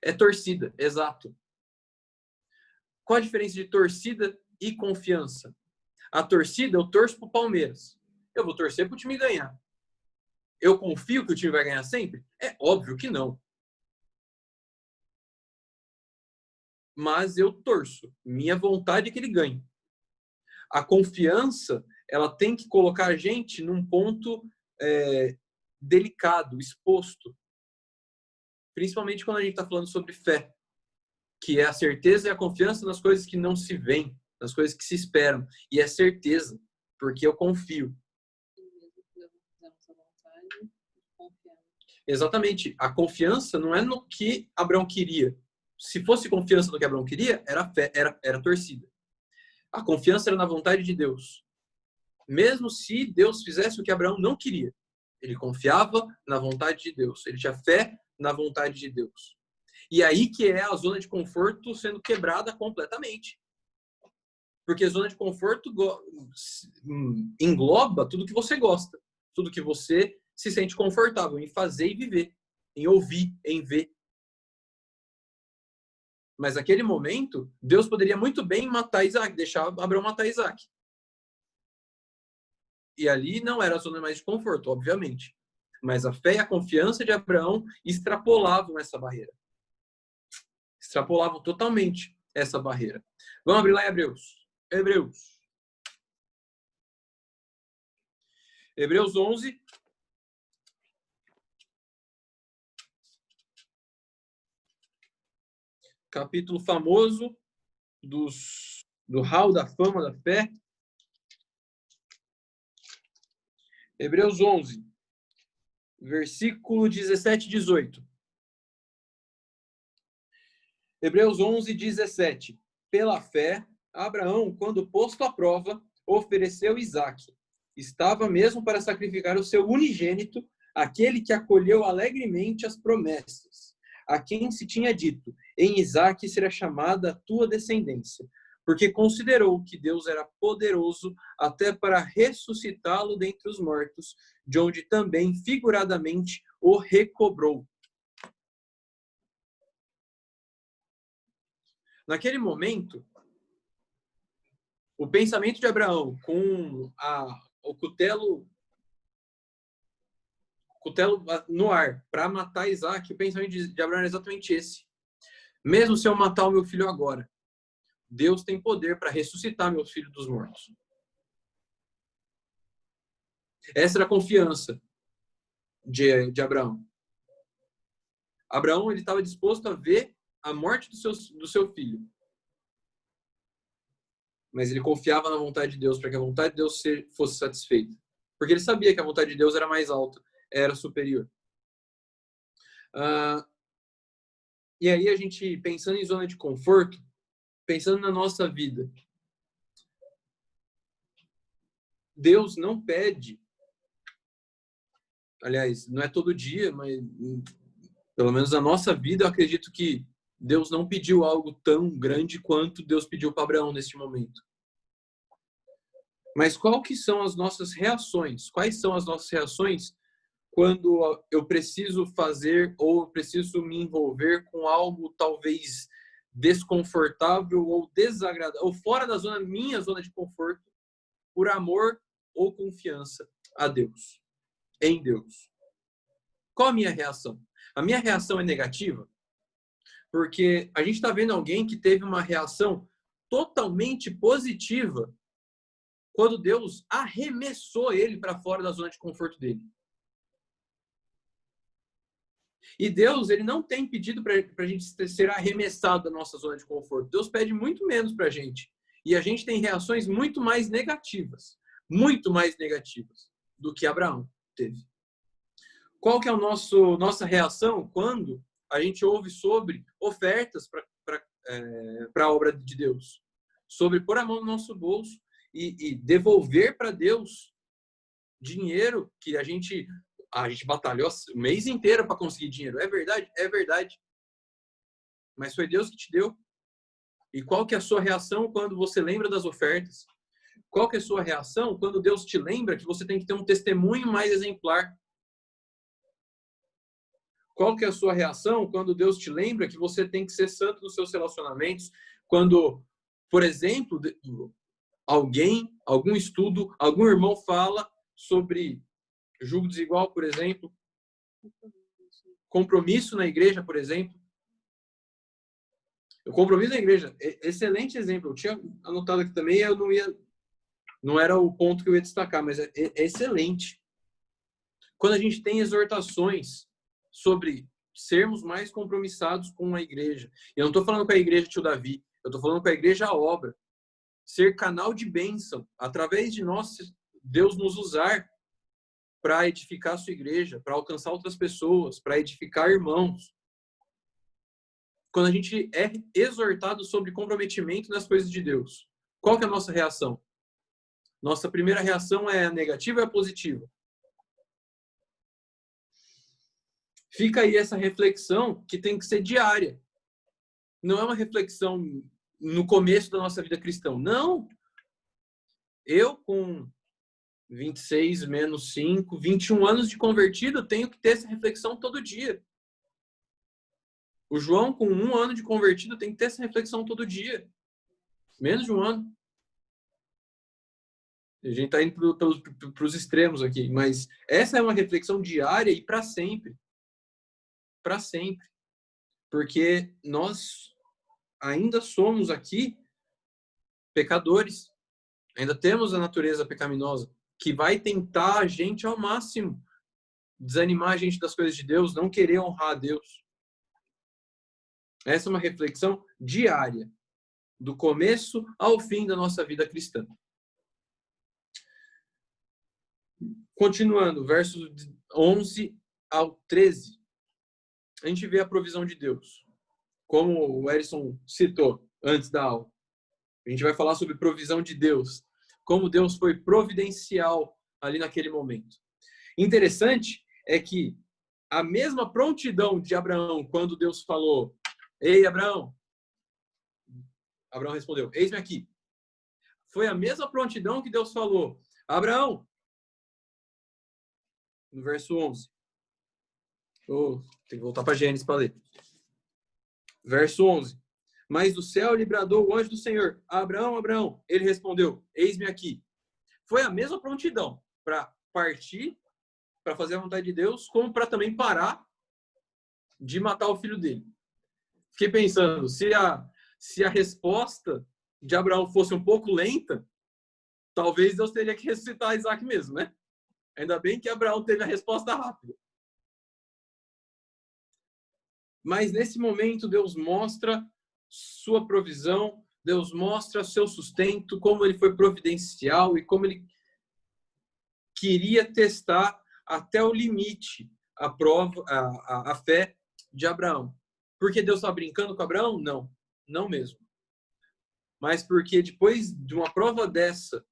É torcida, exato. Qual a diferença de torcida e confiança? A torcida, eu torço pro Palmeiras. Eu vou torcer pro time ganhar. Eu confio que o time vai ganhar sempre? É óbvio que não. Mas eu torço. Minha vontade é que ele ganhe. A confiança, ela tem que colocar a gente num ponto delicado, exposto. Principalmente quando a gente está falando sobre fé. Que é a certeza e a confiança nas coisas que não se veem, nas coisas que se esperam. E é certeza, porque eu confio. Exatamente. A confiança não é no que Abraão queria. Se fosse confiança no que Abraão queria, era fé, era torcida. A confiança era na vontade de Deus. Mesmo se Deus fizesse o que Abraão não queria. Ele confiava na vontade de Deus. Ele tinha fé na vontade de Deus. E aí que é a zona de conforto sendo quebrada completamente. Porque a zona de conforto engloba tudo que você gosta. Tudo que você se sente confortável em fazer e viver. Em ouvir, em ver. Mas naquele momento, Deus poderia muito bem matar Isaac, deixar Abraão matar Isaac. E ali não era a zona mais de conforto, obviamente. Mas a fé e a confiança de Abraão extrapolavam essa barreira. Extrapolavam totalmente essa barreira. Vamos abrir lá em Hebreus. Hebreus 11. Capítulo famoso do hall da fama da fé. Hebreus 11, versículo 17 e 18. Hebreus 11, 17. Pela fé, Abraão, quando posto à prova, ofereceu Isaque. Estava mesmo para sacrificar o seu unigênito, aquele que acolheu alegremente as promessas, a quem se tinha dito, em Isaque será chamada a tua descendência, porque considerou que Deus era poderoso até para ressuscitá-lo dentre os mortos, de onde também figuradamente o recobrou. Naquele momento, o pensamento de Abraão com o cutelo no ar para matar Isaac, o pensamento de Abraão era exatamente esse. Mesmo se eu matar o meu filho agora, Deus tem poder para ressuscitar meu filho dos mortos. Essa era a confiança de Abraão. Abraão ele estava disposto a ver a morte do seu filho. Mas ele confiava na vontade de Deus para que a vontade de Deus fosse satisfeita. Porque ele sabia que a vontade de Deus era mais alta, era superior. E aí a gente, pensando em zona de conforto, pensando na nossa vida, Deus não pede, aliás, não é todo dia, mas Pelo menos na nossa vida, eu acredito que Deus não pediu algo tão grande quanto Deus pediu para Abraão neste momento. Mas qual que são as nossas reações? Quais são as nossas reações quando eu preciso fazer ou preciso me envolver com algo talvez desconfortável ou desagradável, ou fora da minha zona de conforto, por amor ou confiança a Deus, em Deus? Qual a minha reação? A minha reação é negativa, porque a gente está vendo alguém que teve uma reação totalmente positiva quando Deus arremessou ele para fora da zona de conforto dele. E Deus, ele não tem pedido para a gente ser arremessado da nossa zona de conforto. Deus pede muito menos para a gente. E a gente tem reações muito mais negativas do que Abraão teve. Qual que é nossa reação quando a gente ouve sobre ofertas para a obra de Deus? Sobre pôr a mão no nosso bolso e devolver para Deus dinheiro que a gente batalhou o mês inteiro para conseguir dinheiro. É verdade? É verdade. Mas foi Deus que te deu. E qual que é a sua reação quando você lembra das ofertas? Qual que é a sua reação quando Deus te lembra que você tem que ter um testemunho mais exemplar? Qual que é a sua reação quando Deus te lembra que você tem que ser santo nos seus relacionamentos? Quando, por exemplo, algum estudo, algum irmão fala sobre julgo desigual, por exemplo, compromisso na igreja, por exemplo. O compromisso na igreja, excelente exemplo. Eu tinha anotado aqui também, não era o ponto que eu ia destacar, mas é excelente. Quando a gente tem exortações sobre sermos mais compromissados com a igreja. Eu não estou falando com a igreja Tio Davi, eu estou falando com a igreja a obra. Ser canal de bênção, através de nós, Deus nos usar para edificar a sua igreja, para alcançar outras pessoas, para edificar irmãos. Quando a gente é exortado sobre comprometimento nas coisas de Deus, qual que é a nossa reação? Nossa primeira reação é negativa ou é positiva? Fica aí essa reflexão que tem que ser diária. Não é uma reflexão no começo da nossa vida cristã. Não! Eu, com 26 menos 5, 21 anos de convertido, tenho que ter essa reflexão todo dia. O João, com 1 ano de convertido, tem que ter essa reflexão todo dia. Menos de 1 ano. A gente está indo para os extremos aqui, mas essa é uma reflexão diária e para sempre. Para sempre. Porque nós ainda somos aqui pecadores. Ainda temos a natureza pecaminosa que vai tentar a gente ao máximo desanimar a gente das coisas de Deus, não querer honrar a Deus. Essa é uma reflexão diária, do começo ao fim da nossa vida cristã. Continuando, versos 11 ao 13, a gente vê a provisão de Deus. Como o Erison citou antes da aula. A gente vai falar sobre provisão de Deus. Como Deus foi providencial ali naquele momento. Interessante é que a mesma prontidão de Abraão, quando Deus falou, ei, Abraão. Abraão respondeu, eis-me aqui. Foi a mesma prontidão que Deus falou, Abraão. No verso 11. Tem que voltar para Gênesis para ler. Verso 11. Mas do céu lhe bradou o anjo do Senhor. Abraão, Abraão. Ele respondeu, eis-me aqui. Foi a mesma prontidão para partir, para fazer a vontade de Deus, como para também parar de matar o filho dele. Fiquei pensando, se a resposta de Abraão fosse um pouco lenta, talvez Deus teria que ressuscitar Isaac mesmo, né? Ainda bem que Abraão teve a resposta rápida. Mas nesse momento Deus mostra sua provisão, Deus mostra seu sustento, como ele foi providencial e como ele queria testar até o limite a fé de Abraão. Porque Deus está brincando com Abraão? Não, não mesmo. Mas porque depois de uma prova dessa,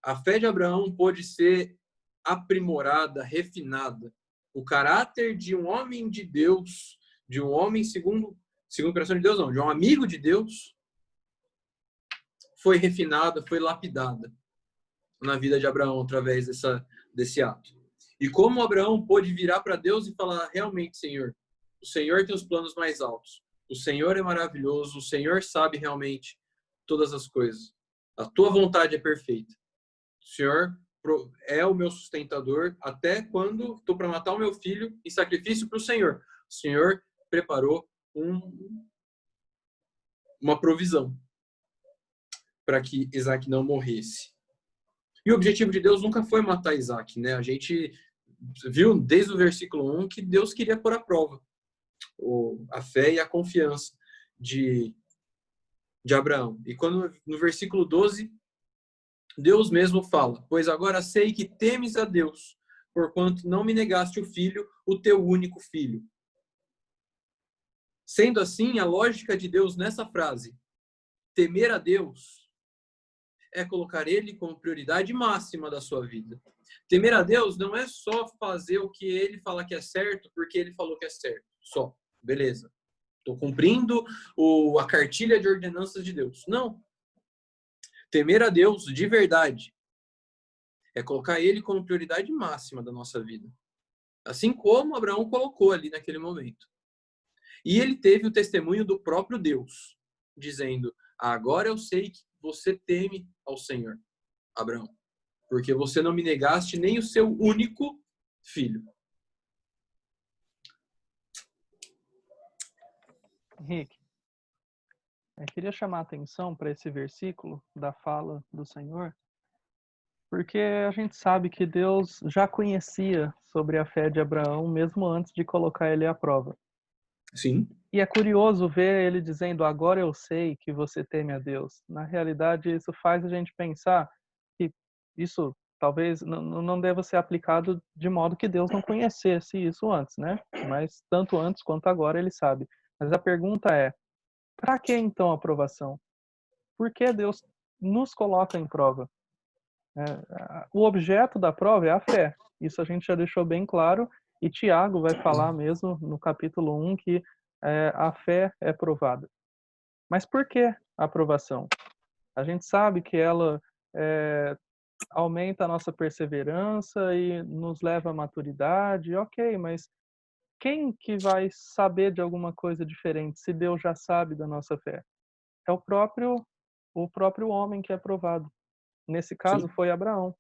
a fé de Abraão pôde ser aprimorada, refinada, o caráter de um homem de Deus, de um homem segundo o coração de Deus, não, de um amigo de Deus, foi refinada, foi lapidada na vida de Abraão através desse ato. E como Abraão pôde virar para Deus e falar, realmente, Senhor, o Senhor tem os planos mais altos, o Senhor é maravilhoso, o Senhor sabe realmente todas as coisas. A tua vontade é perfeita. O Senhor é o meu sustentador até quando estou para matar o meu filho em sacrifício para o Senhor. O Senhor preparou uma provisão para que Isaac não morresse. E o objetivo de Deus nunca foi matar Isaac, né? A gente viu desde o versículo 1 que Deus queria pôr à prova a fé e a confiança de Abraão. E quando no versículo 12, Deus mesmo fala, pois agora sei que temes a Deus, porquanto não me negaste o filho, o teu único filho. Sendo assim, a lógica de Deus nessa frase, temer a Deus, é colocar ele como prioridade máxima da sua vida. Temer a Deus não é só fazer o que ele fala que é certo, porque ele falou que é certo. Só. Beleza. Estou cumprindo a cartilha de ordenanças de Deus. Não. Temer a Deus de verdade é colocar ele como prioridade máxima da nossa vida. Assim como Abraão colocou ali naquele momento. E ele teve o testemunho do próprio Deus, dizendo, agora eu sei que você teme ao Senhor, Abraão, porque você não me negaste nem o seu único filho. Henrique, eu queria chamar a atenção para esse versículo da fala do Senhor, porque a gente sabe que Deus já conhecia sobre a fé de Abraão mesmo antes de colocar ele à prova. Sim. E é curioso ver ele dizendo, agora eu sei que você teme a Deus. Na realidade, isso faz a gente pensar que isso talvez não deva ser aplicado de modo que Deus não conhecesse isso antes, né? Mas tanto antes quanto agora ele sabe. Mas a pergunta é, para que então a aprovação? Por que Deus nos coloca em prova? O objeto da prova é a fé. Isso a gente já deixou bem claro. E Tiago vai falar mesmo no capítulo 1 que a fé é provada. Mas por que a aprovação? A gente sabe que ela aumenta a nossa perseverança e nos leva à maturidade, ok, mas quem que vai saber de alguma coisa diferente se Deus já sabe da nossa fé? É o próprio homem que é provado. Nesse caso Sim. foi Abraão.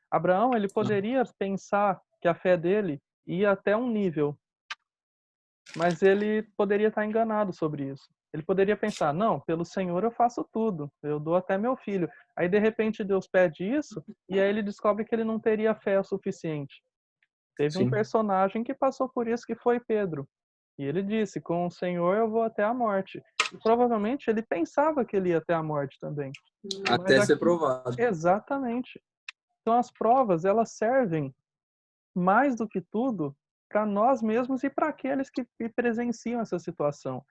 Abraão, ele poderia pensar que a fé dele ia até um nível, mas ele poderia estar enganado sobre isso. Ele poderia pensar, não, pelo Senhor eu faço tudo, eu dou até meu filho. Aí, de repente, Deus pede isso, e aí ele descobre que ele não teria fé o suficiente. Teve um Sim. personagem que passou por isso, que foi Pedro. E ele disse, com o Senhor eu vou até a morte. E provavelmente ele pensava que ele ia até a morte também. Até ser provado. Exatamente. Então as provas, elas servem mais do que tudo para nós mesmos e para aqueles que presenciam essa situação.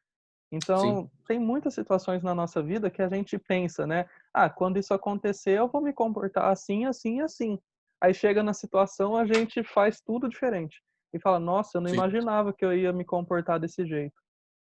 Então, Sim. tem muitas situações na nossa vida que a gente pensa, né? Quando isso acontecer, eu vou me comportar assim, assim, assim. Aí chega na situação, a gente faz tudo diferente. E fala, nossa, eu não Sim. imaginava que eu ia me comportar desse jeito.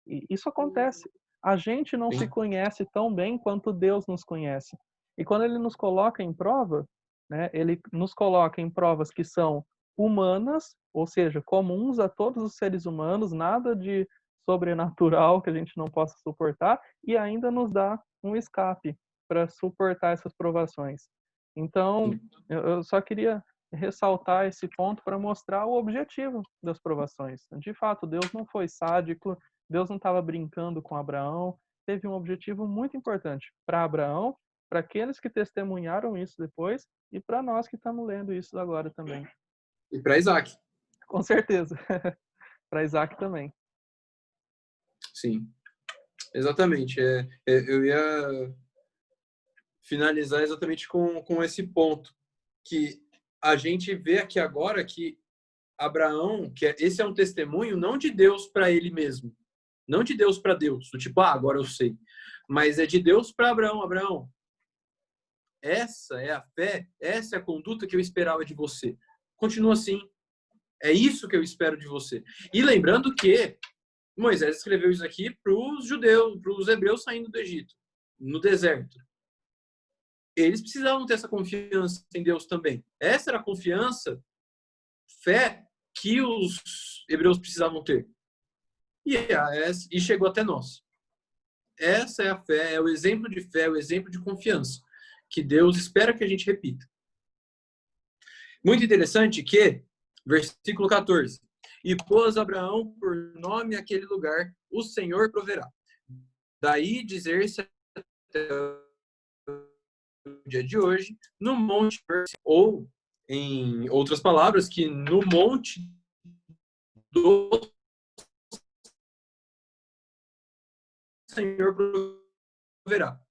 E isso acontece. A gente não Sim. se conhece tão bem quanto Deus nos conhece. E quando ele nos coloca em prova, né, ele nos coloca em provas que são humanas, ou seja, comuns a todos os seres humanos, nada de sobrenatural que a gente não possa suportar, e ainda nos dá um escape para suportar essas provações. Então, eu só queria ressaltar esse ponto para mostrar o objetivo das provações. De fato, Deus não foi sádico, Deus não estava brincando com Abraão, teve um objetivo muito importante para Abraão, para aqueles que testemunharam isso depois e para nós que estamos lendo isso agora também. E para Isaac. Com certeza. Para Isaac também. Sim. Exatamente. Eu ia finalizar exatamente com esse ponto. Que a gente vê aqui agora que Abraão, esse é um testemunho não de Deus para ele mesmo. Não de Deus para Deus. Do tipo, agora eu sei. Mas é de Deus para Abraão. Abraão, essa é a fé, essa é a conduta que eu esperava de você. Continua assim. É isso que eu espero de você. E lembrando que Moisés escreveu isso aqui para os judeus, para os hebreus saindo do Egito, no deserto. Eles precisavam ter essa confiança em Deus também. Essa era a confiança, fé que os hebreus precisavam ter. E chegou até nós. Essa é a fé, é o exemplo de fé, é o exemplo de confiança que Deus espera que a gente repita. Muito interessante que, versículo 14, e pôs Abraão por nome aquele lugar, o Senhor proverá. Daí dizer-se até o dia de hoje, no monte, ou, em outras palavras, que no monte do Senhor proverá.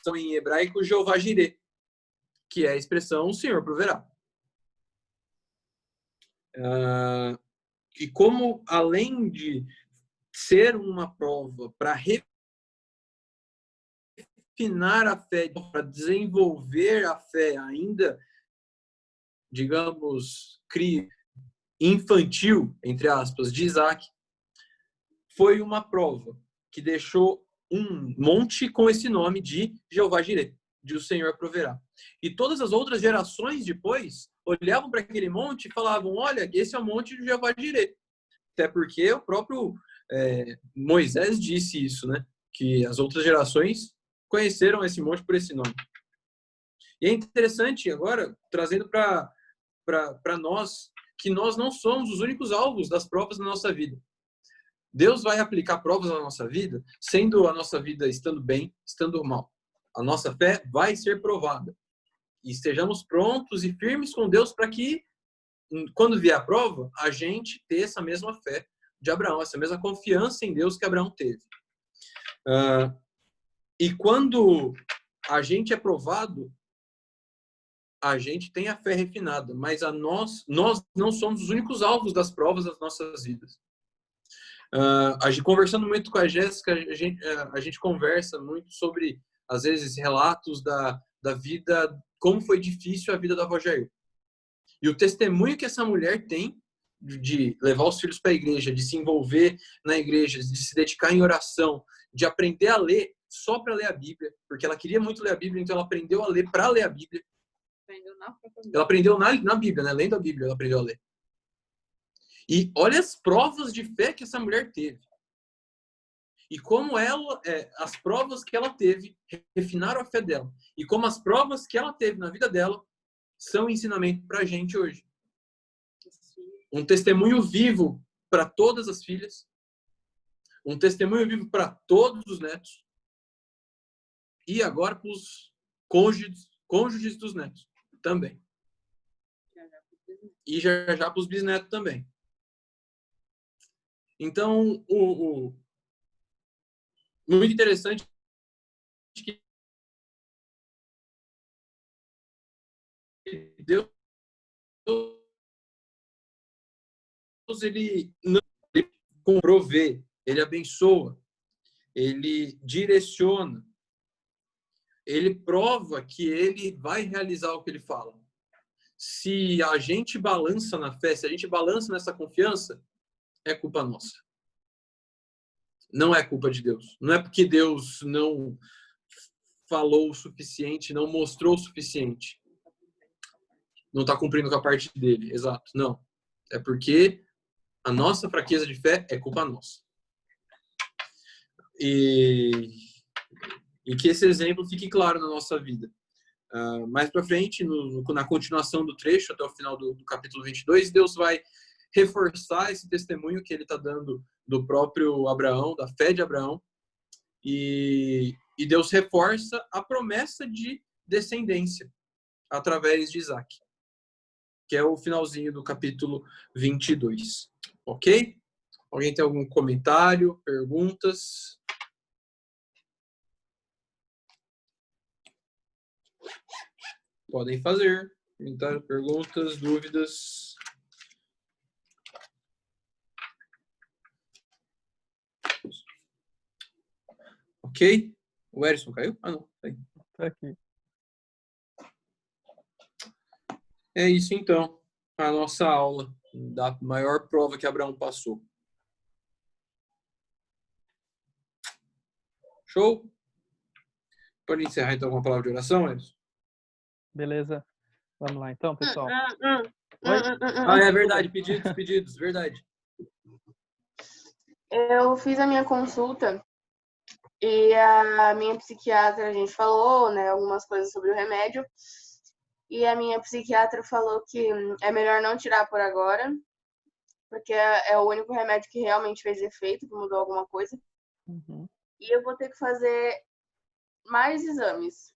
São em hebraico Jeová Jireh, que é a expressão o Senhor proverá. E como, além de ser uma prova para refinar a fé, para desenvolver a fé ainda, digamos, infantil, entre aspas, de Isaac, foi uma prova que deixou um monte com esse nome de Jeová Jireh, de o Senhor proverá. E todas as outras gerações depois olhavam para aquele monte e falavam, olha, esse é o monte de Jeová Jireh. Até porque o próprio Moisés disse isso, né? Que as outras gerações conheceram esse monte por esse nome. E é interessante agora, trazendo para nós, que nós não somos os únicos alvos das provas na nossa vida. Deus vai aplicar provas na nossa vida, sendo a nossa vida estando bem, estando mal. A nossa fé vai ser provada. E estejamos prontos e firmes com Deus para que, quando vier a prova, a gente ter essa mesma fé de Abraão, essa mesma confiança em Deus que Abraão teve. E quando a gente é provado, a gente tem a fé refinada, mas nós não somos os únicos alvos das provas das nossas vidas. Conversando muito com a Jéssica, a gente conversa muito sobre, às vezes, relatos da vida, como foi difícil a vida da avó Jair. E o testemunho que essa mulher tem de levar os filhos para a igreja, de se envolver na igreja, de se dedicar em oração, de aprender a ler só para ler a Bíblia, porque ela queria muito ler a Bíblia, então ela aprendeu a ler para ler a Bíblia. Ela aprendeu na Bíblia, né? Lendo a Bíblia, ela aprendeu a ler. E olha as provas de fé que essa mulher teve. E como as provas que ela teve refinaram a fé dela. E como as provas que ela teve na vida dela são ensinamento para a gente hoje. Um testemunho vivo para todas as filhas. Um testemunho vivo para todos os netos. E agora para os cônjuges dos netos também. E já para os bisnetos também. Então, muito interessante que Deus ele provê, ele abençoa, ele direciona, ele prova que ele vai realizar o que ele fala. Se a gente balança na fé, se a gente balança nessa confiança, é culpa nossa. Não é culpa de Deus. Não é porque Deus não falou o suficiente, não mostrou o suficiente. Não está cumprindo com a parte dele. Exato. Não. É porque a nossa fraqueza de fé é culpa nossa. E que esse exemplo fique claro na nossa vida. Mais para frente, na continuação do trecho, até o final do capítulo 22, Deus vai reforçar esse testemunho que ele está dando do próprio Abraão, da fé de Abraão, e Deus reforça a promessa de descendência através de Isaac, que é o finalzinho do capítulo 22. Ok? Alguém tem algum comentário, perguntas? Podem fazer. Comentário, perguntas, dúvidas. Ok? O Erison caiu? Ah, não. Tá aqui. É isso, então. A nossa aula. Da maior prova que Abraão passou. Show? Pode encerrar então com uma palavra de oração, Edson? Beleza? Vamos lá então, pessoal. Oi? É verdade, pedidos, verdade. Eu fiz a minha consulta e a minha psiquiatra, a gente falou, né, algumas coisas sobre o remédio. E a minha psiquiatra falou que é melhor não tirar por agora, porque é o único remédio que realmente fez efeito, que mudou alguma coisa. Uhum. E eu vou ter que fazer mais exames.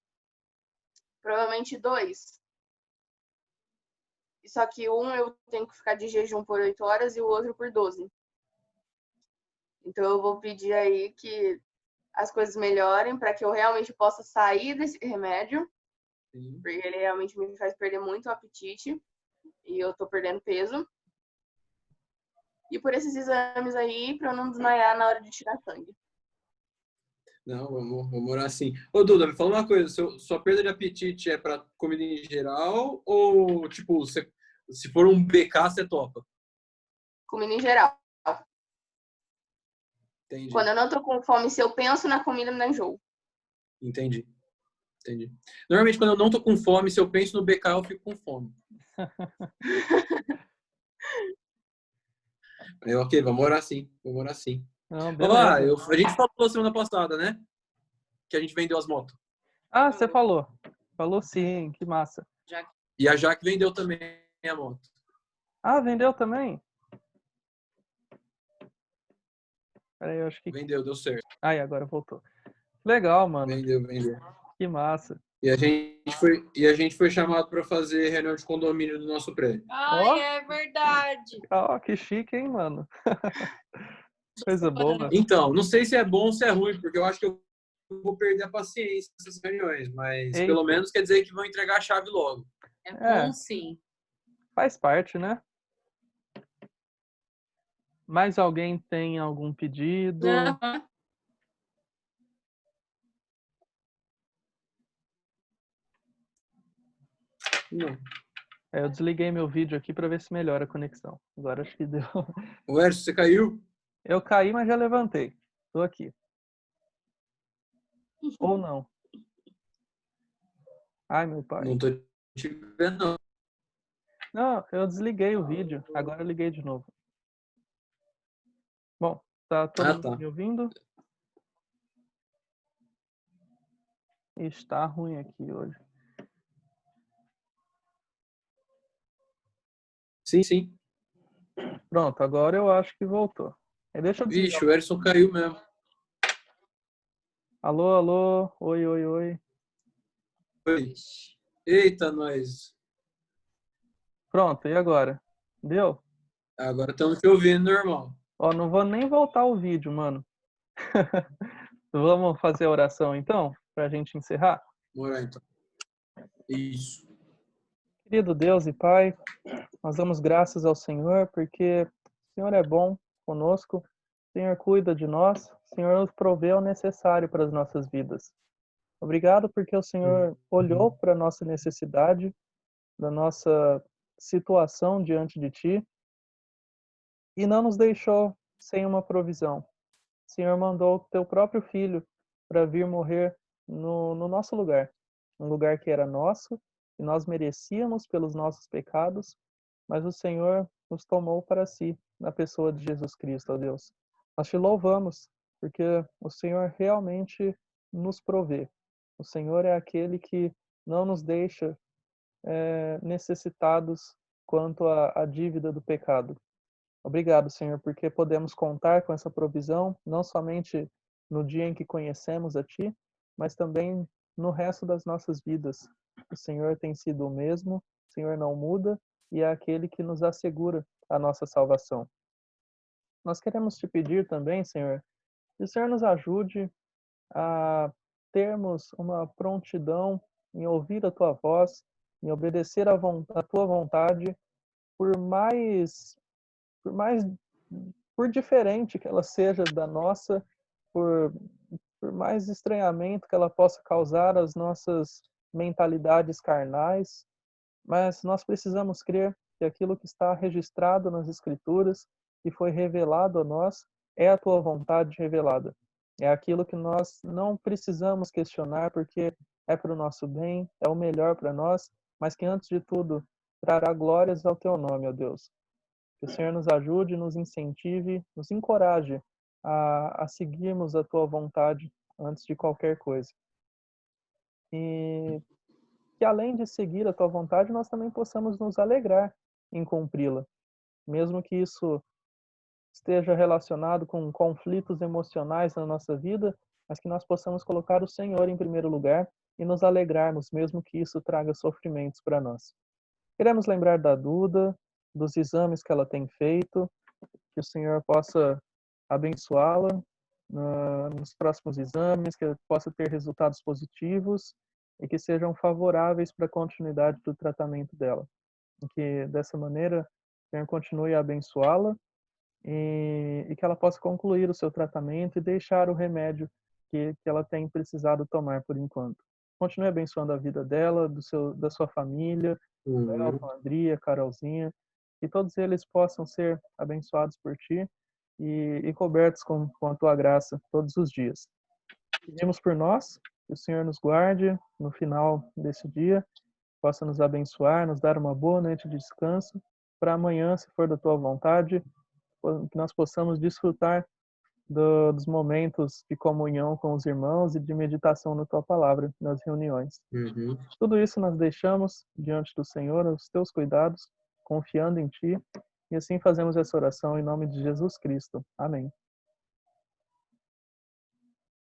Provavelmente 2. Só que um eu tenho que ficar de jejum por 8 horas e o outro por 12. Então eu vou pedir aí que as coisas melhorem para que eu realmente possa sair desse remédio. Sim. Porque ele realmente me faz perder muito o apetite. E eu tô perdendo peso. E por esses exames aí, para eu não desmaiar na hora de tirar sangue. Não, vamos orar assim. Ô, Duda, me fala uma coisa. Sua perda de apetite é para comida em geral? Ou, tipo, se for um BK, você topa? Comida em geral. Entendi. Quando eu não tô com fome, se eu penso na comida, me dá enjoo. Entendi. Normalmente, quando eu não tô com fome, se eu penso no BK, eu fico com fome. Ok, vamos orar sim. Não, Ó, beleza. a gente falou semana passada, né? Que a gente vendeu as motos. Ah, você falou. Falou sim, que massa. E a Jaque vendeu também a moto. Ah, vendeu também? Peraí, eu acho que... Vendeu, deu certo. Ai, agora voltou. Legal, mano. Vendeu. Que massa. E a gente foi chamado para fazer reunião de condomínio do nosso prédio. Ó. É verdade. Ó, que chique, hein, mano? Coisa boa. Então, não sei se é bom ou se é ruim, porque eu acho que eu vou perder a paciência nessas reuniões, mas Eita. pelo menos quer dizer que vão entregar a chave logo. É É. bom sim. Faz parte, né? Mais alguém tem algum pedido? Aham. Não. Eu desliguei meu vídeo aqui para ver se melhora a conexão. Agora acho que deu. O Erso, você caiu? Eu caí, mas já levantei. Tô aqui. Ou não. Ai, meu pai. Não tô te vendo, não. Não, eu desliguei o vídeo. Agora eu liguei de novo. Bom, tá todo mundo me ouvindo? Está ruim aqui hoje. Sim. Pronto, agora eu acho que voltou. Deixa eu desligar. Vixe, o Erson caiu mesmo. Alô, alô. Oi. Oi. Eita, nós. Pronto, e agora? Deu? Agora estamos te ouvindo normal. Ó, não vou nem voltar o vídeo, mano. Vamos fazer a oração então, pra gente encerrar? Vamos orar então. Isso. Querido Deus e Pai, nós damos graças ao Senhor porque o Senhor é bom conosco, o Senhor cuida de nós, o Senhor nos provê o necessário para as nossas vidas. Obrigado porque o Senhor olhou para a nossa necessidade, da nossa situação diante de Ti e não nos deixou sem uma provisão. O Senhor mandou o Teu próprio Filho para vir morrer no nosso lugar, um lugar que era nosso, que nós merecíamos pelos nossos pecados, mas o Senhor nos tomou para si, na pessoa de Jesus Cristo, ó Deus. Nós te louvamos, porque o Senhor realmente nos provê. O Senhor é aquele que não nos deixa necessitados quanto à dívida do pecado. Obrigado, Senhor, porque podemos contar com essa provisão, não somente no dia em que conhecemos a Ti, mas também no resto das nossas vidas. O Senhor tem sido o mesmo, o Senhor não muda e é aquele que nos assegura a nossa salvação. Nós queremos te pedir também, Senhor, que o Senhor nos ajude a termos uma prontidão em ouvir a Tua voz, em obedecer à Tua vontade, por diferente que ela seja da nossa, por mais estranhamento que ela possa causar às nossas mentalidades carnais, mas nós precisamos crer que aquilo que está registrado nas Escrituras e foi revelado a nós é a tua vontade revelada. É aquilo que nós não precisamos questionar porque é para o nosso bem, é o melhor para nós, mas que antes de tudo trará glórias ao teu nome, ó Deus. Que o Senhor nos ajude, nos incentive, nos encoraje a seguirmos a tua vontade antes de qualquer coisa. E que além de seguir a tua vontade, nós também possamos nos alegrar em cumpri-la, mesmo que isso esteja relacionado com conflitos emocionais na nossa vida, mas que nós possamos colocar o Senhor em primeiro lugar e nos alegrarmos, mesmo que isso traga sofrimentos para nós. Queremos lembrar da Duda, dos exames que ela tem feito, que o Senhor possa abençoá-la nos próximos exames, que ela possa ter resultados positivos e que sejam favoráveis para a continuidade do tratamento dela. E que dessa maneira o Senhor continue a abençoá-la e que ela possa concluir o seu tratamento e deixar o remédio que ela tem precisado tomar por enquanto. Continue abençoando a vida dela, da sua família, Elton, Andria, Carolzinha, que todos eles possam ser abençoados por ti e cobertos com a tua graça todos os dias. Pedimos por nós, que o Senhor nos guarde no final desse dia, possa nos abençoar, nos dar uma boa noite de descanso, para amanhã, se for da tua vontade, que nós possamos desfrutar dos momentos de comunhão com os irmãos e de meditação na tua palavra nas reuniões. Tudo isso nós deixamos diante do Senhor, aos teus cuidados, confiando em ti, e assim fazemos essa oração em nome de Jesus Cristo. Amém.